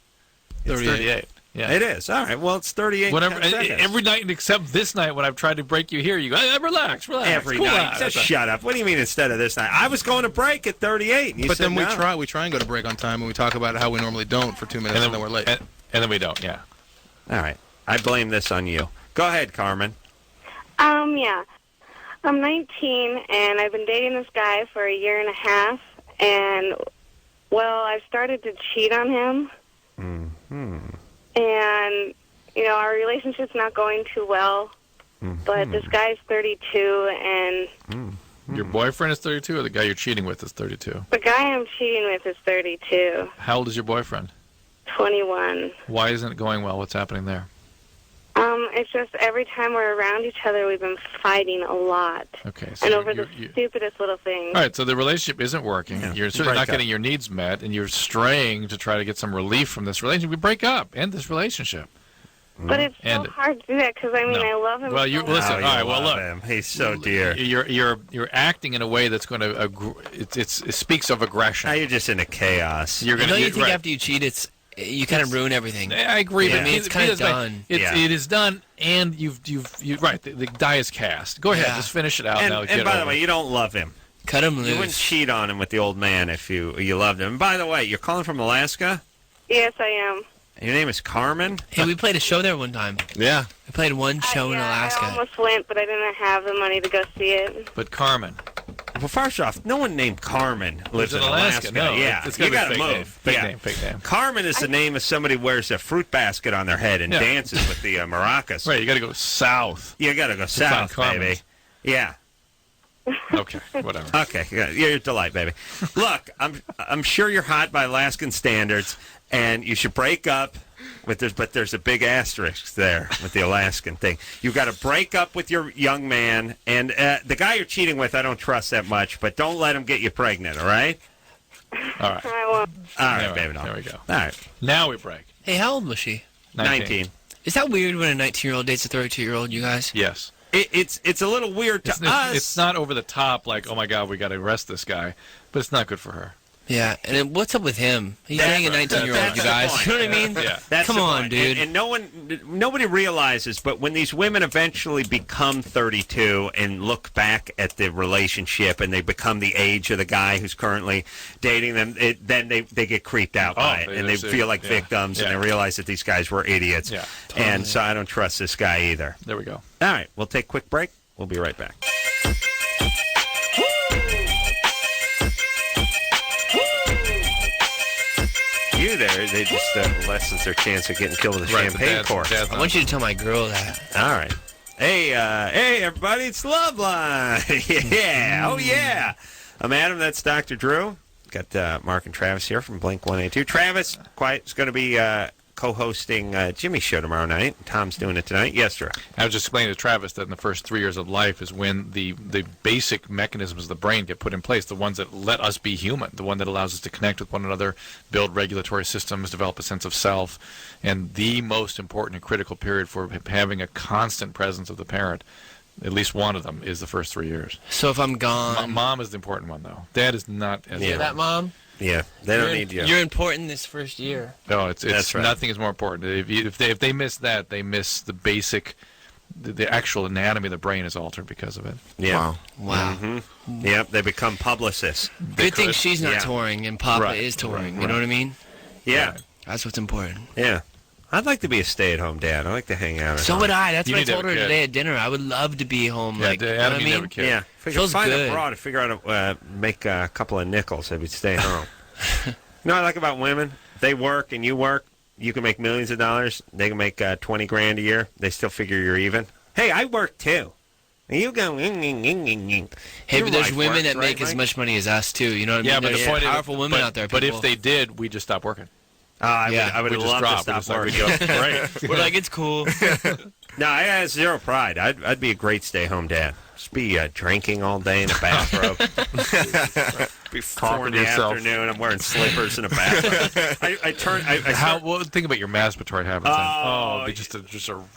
It's 38. Yeah. It is. All right, well, it's 38. Whatever. Every night except this night when I've tried to break you here, you go, relax. Every night. Just shut up. What do you mean instead of this night? I was going to break at 38. And you but said then we no. we try and go to break on time, and we talk about how we normally don't for 2 minutes, and then we're late. And then we don't, yeah. All right. I blame this on you. Go ahead, Carmen. Yeah. I'm 19, and I've been dating this guy for a year and a half, and, well, I've started to cheat on him. Mm-hmm. And, our relationship's not going too well, but this guy's 32, and... Your boyfriend is 32, or the guy you're cheating with is 32? The guy I'm cheating with is 32. How old is your boyfriend? 21. Why isn't it going well? What's happening there? It's just every time we're around each other, we've been fighting a lot. Okay. So and over the stupidest little things. All right, so the relationship isn't working. Yeah. You're certainly not getting your needs met, and you're straying to try to get some relief from this relationship. We break up, end this relationship. But it's so hard to do that because, I mean, I love him. Well, you so listen. much. All right. Well, look. Him. He's so dear. You're acting in a way that's going to. It speaks of aggression. Now you're just into chaos. You think after you cheat, you kind of ruin everything. I agree. But I mean, it's kind of done. It is done, and you've right. The die is cast. Go ahead, just finish it out now. And by the way, you don't love him. Cut him loose. You wouldn't cheat on him with the old man if you loved him. And by the way, you're calling from Alaska? Yes, I am. Your name is Carmen? Hey, we played a show there one time. Yeah. We played one show in Alaska. I almost went, but I didn't have the money to go see it. But Carmen. Well, first off, no one named Carmen lives in Alaska. No, yeah, you got to move. Fake name. Carmen is the name of somebody who wears a fruit basket on their head and dances with the maracas. Right, you got to go south. You got to go south, baby. Yeah. Okay, whatever. Okay, you're a delight, baby. Look, I'm sure you're hot by Alaskan standards, and you should break up. But there's a big asterisk there with the Alaskan thing. You've got to break up with your young man, and the guy you're cheating with, I don't trust that much. But don't let him get you pregnant. All right? All right. I won't. All right, baby. There we go. All right. Now we break. Hey, how old was she? 19. Is that weird when a 19-year-old dates a 32-year-old? You guys? Yes. It's a little weird to us. It's not over the top, like, oh my God, we got to arrest this guy, but it's not good for her. Yeah, and then what's up with him? He's dating a 19-year-old, you guys. You know what I mean? Yeah. Come on, dude. And nobody realizes, but when these women eventually become 32 and look back at the relationship and they become the age of the guy who's currently dating them, then they get creeped out by it, and they feel like victims, and they realize that these guys were idiots. Yeah, and so I don't trust this guy either. There we go. All right, we'll take a quick break. We'll be right back. You there, they just lessens their chance of getting killed with a champagne cork. I want you to tell my girl that. All right. Hey, everybody, it's Loveline. Yeah, oh yeah. I'm Adam, that's Dr. Drew. Got Mark and Travis here from Blink-182. Travis is going to be co-hosting Jimmy's show tomorrow night. Tom's doing it tonight. Yes, sir. I was just explaining to Travis that in the first 3 years of life is when the basic mechanisms of the brain get put in place, the ones that let us be human, the one that allows us to connect with one another, build regulatory systems, develop a sense of self, and the most important and critical period for having a constant presence of the parent, at least one of them, is the first 3 years. So if I'm gone... Mom is the important one, though. Dad is not as important. that, Mom? Yeah, they don't need you. You're important this first year. No, it's right. Nothing is more important. If they miss that, they miss the basic, the actual anatomy of the brain is altered because of it. Yeah. Wow. Mm-hmm. Yep, they become publicists. Good thing she's not touring and Papa is touring. Right. You know what I mean? Yeah. Right. That's what's important. Yeah. I'd like to be a stay-at-home dad. I like to hang out. So would I. That's what I told her today at dinner. I would love to be home. Yeah, you know what I mean? Yeah. Feels find good. abroad to figure out how to make a couple of nickels if you'd stay home. You know what I like about women? They work and you work. You can make millions of dollars. They can make 20 grand a year. They still figure you're even. Hey, I work too. And you go. Hey, but there's women that make as much money as us too. You know what I mean? Yeah, but there's the point powerful is, women out there. But people. if they did, we just stop working. I would love to stop working. Great. We're like, it's cool. No, I have zero pride. I'd be a great stay-home dad. Just be drinking all day in a bathrobe. Be 4 in the afternoon. I'm wearing slippers in a bathrobe. Well, think about your masturbatory habits. Oh,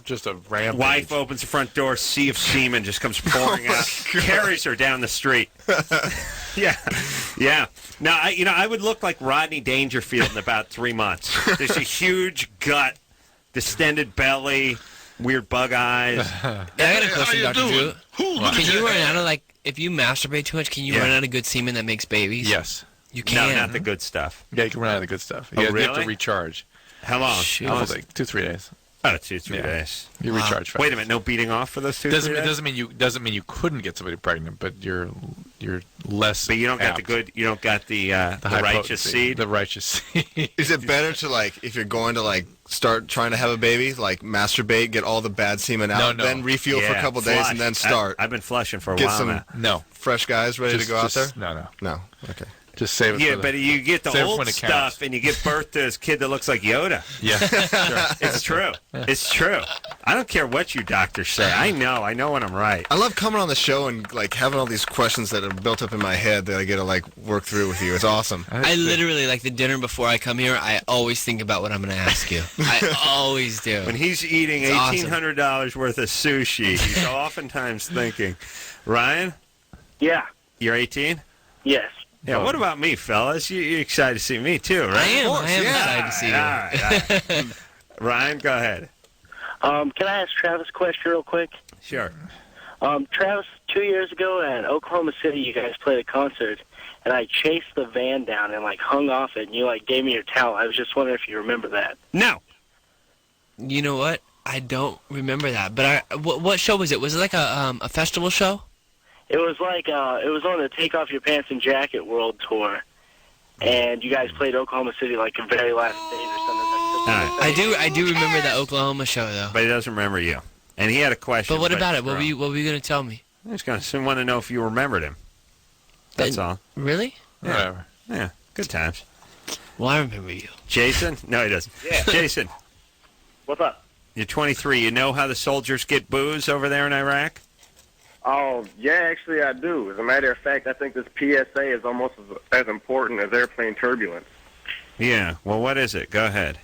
just a rampage. Wife opens the front door, sea of semen just comes pouring out, carries her down the street. Yeah. Now, I would look like Rodney Dangerfield in about 3 months. There's a huge gut, distended belly, weird bug eyes. I got a question, Dr. Drew. Can you run out of, if you masturbate too much, can you run out of good semen that makes babies? Yes. You can. No, not the good stuff. Yeah, you can run out of the good stuff. Oh, You really? have to recharge. How long? Like 2-3 days. Oh, 2-3 days. You recharge fast. Wait a minute, no beating off for those 2-3 days? Doesn't mean you couldn't get somebody pregnant, but you're less. But you don't got you don't got the righteous seed. The righteous seed. Is it better to if you're going to start trying to have a baby, masturbate, get all the bad semen out, then refuel for a couple days, and then start? I've been flushing for a get while some now. No fresh guys ready to go out there. No. No. Okay. Just save it. Yeah, but you get the old stuff, and you give birth to this kid that looks like Yoda. Yeah, sure. It's true. It's true. I don't care what you doctors say. I know when I'm right. I love coming on the show and like having all these questions that are built up in my head that I get to like work through with you. It's awesome. I literally, like the dinner before I come here, I always think about what I'm going to ask you. I always do. When he's eating $1,800 worth of sushi, he's oftentimes thinking, Ryan? Yeah. You're 18? Yes. Yeah, what about me, fellas? You're excited to see me, too, right? I am excited to see you. All right. Ryan, go ahead. Can I ask Travis a question real quick? Sure. Travis, 2 years ago at Oklahoma City, you guys played a concert, and I chased the van down and, like, hung off it, and you, like, gave me your towel. I was just wondering if you remember that. No. You know what? I don't remember that. But what show was it? Was it like a festival show? It was like, it was on the Take Off Your Pants and Jacket World Tour, and you guys played Oklahoma City, like, the very last stage or something like that. I do remember the Oklahoma show, though. But he doesn't remember you. And he had a question. But what about it? What were you going to tell me? I was going to want to know if you remembered him. That's all. Really? Yeah. Whatever. Yeah. Good times. Well, I remember you. Jason? No, he doesn't. Yeah. Jason. What's up? You're 23. You know how the soldiers get booze over there in Iraq? Oh, yeah, actually I do. As a matter of fact, I think this PSA is almost as important as airplane turbulence. Yeah. Well, what is it? Go ahead.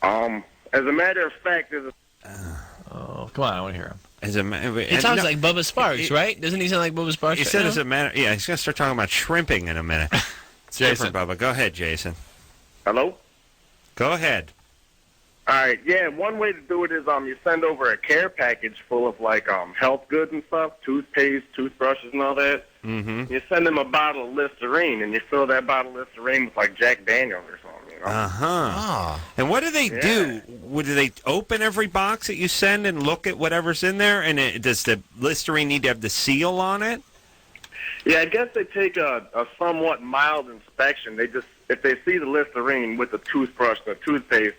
As a matter of fact, there's a... Oh, come on, I want to hear him. He sounds like Bubba Sparks, right? Doesn't he sound like Bubba Sparks? He said as a matter... Yeah, he's going to start talking about shrimping in a minute. It's different, Bubba. Go ahead, Jason. Hello? Go ahead. All right, yeah, one way to do it is you send over a care package full of, like, health goods and stuff, toothpaste, toothbrushes, and all that. Mm-hmm. You send them a bottle of Listerine, and you fill that bottle of Listerine with, like, Jack Daniels or something, you know? Uh-huh. And what do they do? Do they open every box that you send and look at whatever's in there? And does the Listerine need to have the seal on it? Yeah, I guess they take a somewhat mild inspection. They just, if they see the Listerine with the toothbrush and the toothpaste,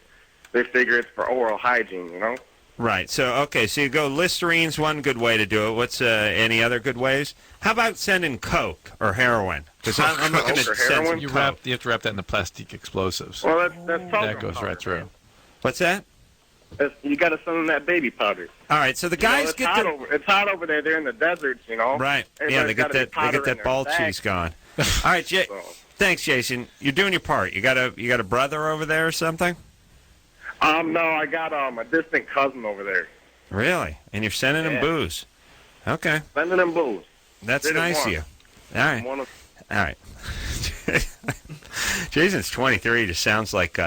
they figure it's for oral hygiene, you know? Right. So you go Listerine's one good way to do it. What's any other good ways? How about sending Coke or heroin? Because I'm looking at sending You Coke. have to wrap that in the plastic explosives. Well, that's that goes right through. What's that? You got to send them that baby powder. All right. So the guys it's hot it's hot over there. They're in the deserts, you know? Right. Everybody's Yeah, they get that ball cheese going. All right, thanks, Jason. You're doing your part. You got a brother over there or something? No, I got a distant cousin over there. Really? And you're sending him booze? Okay. Sending him booze. That's nice of you. All right. All right. Jason's 23. He just sounds like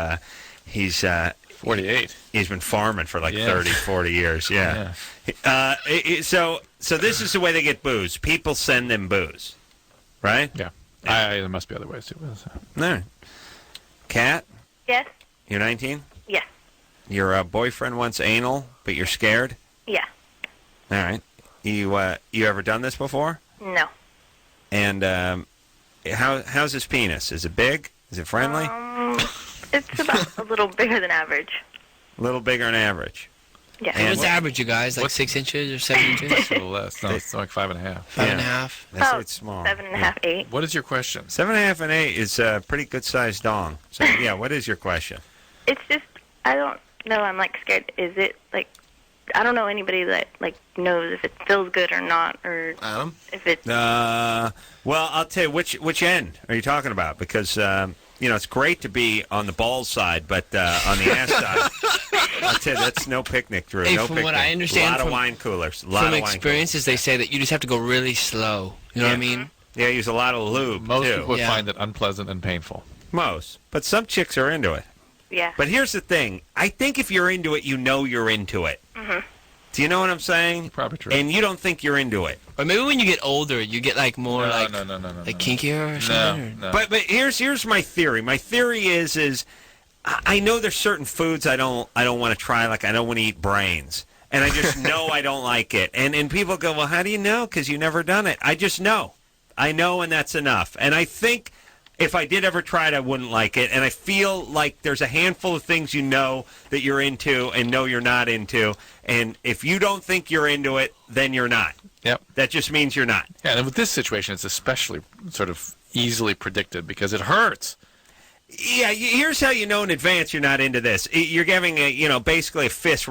he's 48. He's been farming for like 30, 40 years. Yeah. So this is the way they get booze. People send them booze, right? Yeah. There must be other ways too. All right. Kat? Yes. You're 19? Yes. Your boyfriend wants anal, but you're scared? Yeah. All right. You ever done this before? No. And how's his penis? Is it big? Is it friendly? It's about a little bigger than average. A little bigger than average. Yeah. And what's average, you guys? Like 6 inches or 7 inches? It's a little less. No, it's like 5.5. 5.5. That's it's small. 7.5, 8. What is your question? 7.5 and 8 is a pretty good sized dong. So yeah, what is your question? It's just, I don't know. I'm like scared. Is it like, I don't know anybody that like knows if it feels good or not, or Adam? If it. Well, I'll tell you which end are you talking about? Because it's great to be on the balls side, but on the ass side, I'll tell you, that's no picnic, Drew. Hey, no from picnic. what I understand, a lot from of wine coolers. From experiences, they say that you just have to go really slow. You know what I mean? Yeah, use a lot of lube. Most too. people would find it unpleasant and painful. Most, but some chicks are into it. Yeah. But here's the thing. I think if you're into it, you know you're into it. Mm-hmm. Do you know what I'm saying? Probably true. And you don't think you're into it. Or maybe when you get older, you get like more like kinkier or something. No. But here's my theory. My theory is I know there's certain foods I don't want to try. Like I don't want to eat brains, and I just know I don't like it. And people go, well, how do you know? Because you've never done it. I just know. I know, and that's enough. And I think if I did ever try it, I wouldn't like it. And I feel like there's a handful of things you know that you're into and know you're not into. And if you don't think you're into it, then you're not. Yep. That just means you're not. Yeah, and with this situation, it's especially sort of easily predicted because it hurts. Yeah, here's how you know in advance you're not into this. You're giving basically a fist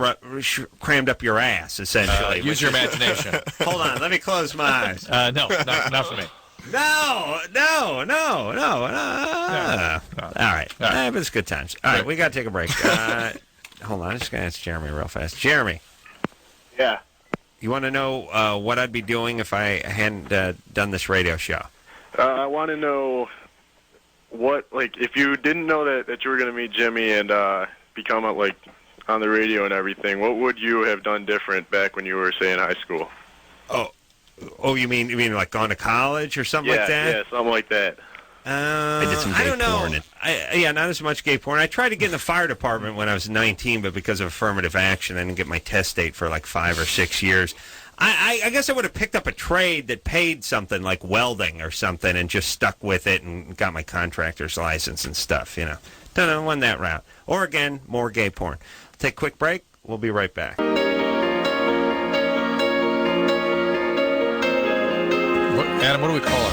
crammed up your ass, essentially. Use your imagination. Hold on, let me close my eyes. No, not for me. No. All right. But it's good times. All right, we got to take a break. Hold on, I'm just going to ask Jeremy real fast. Jeremy. Yeah. You want to know what I'd be doing if I hadn't done this radio show? I want to know if you didn't know that you were going to meet Jimmy and become on the radio and everything, what would you have done different back when you were, say, in high school? Oh, you mean like gone to college or something like that? Yeah, something like that. I did some gay porn. Not as much gay porn. I tried to get in the fire department when I was 19, but because of affirmative action, I didn't get my test date for 5 or 6 years. I guess I would have picked up a trade that paid something like welding or something and just stuck with it and got my contractor's license and stuff, Don't know, won that route. Or, again, more gay porn. Take a quick break. We'll be right back. Adam, what do we call it?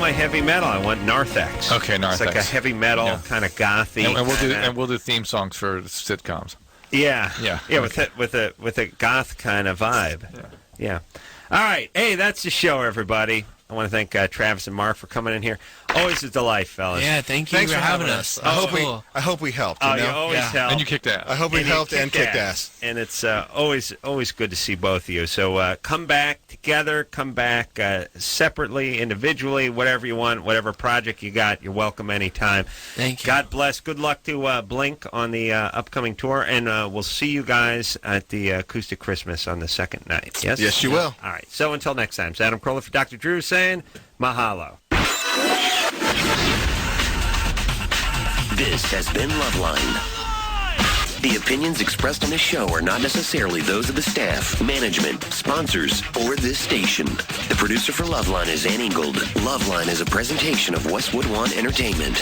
My heavy metal. I want Narthex. Okay, Narthex. It's like a heavy metal, kind of gothy. And we'll do theme songs for sitcoms. Yeah. Okay. With a goth kind of vibe. Yeah. All right. Hey, that's the show, everybody. I want to thank Travis and Mark for coming in here. Always a delight, fellas. Yeah, thank you for having us. I hope we helped. You always help. And you kicked ass. I hope we helped and kicked ass. And it's always good to see both of you. So come back together, come back separately, individually, whatever you want, whatever project you got, you're welcome anytime. Thank you. God bless. Good luck to Blink on the upcoming tour, and we'll see you guys at the Acoustic Christmas on the second night. Yes? Yes, you will. All right. So until next time, it's Adam Carolla for Dr. Drew saying mahalo. This has been Loveline. The opinions expressed on this show are not necessarily those of the staff, management, sponsors, or this station. The producer for Loveline is Ann Ingold. Loveline is a presentation of Westwood One Entertainment.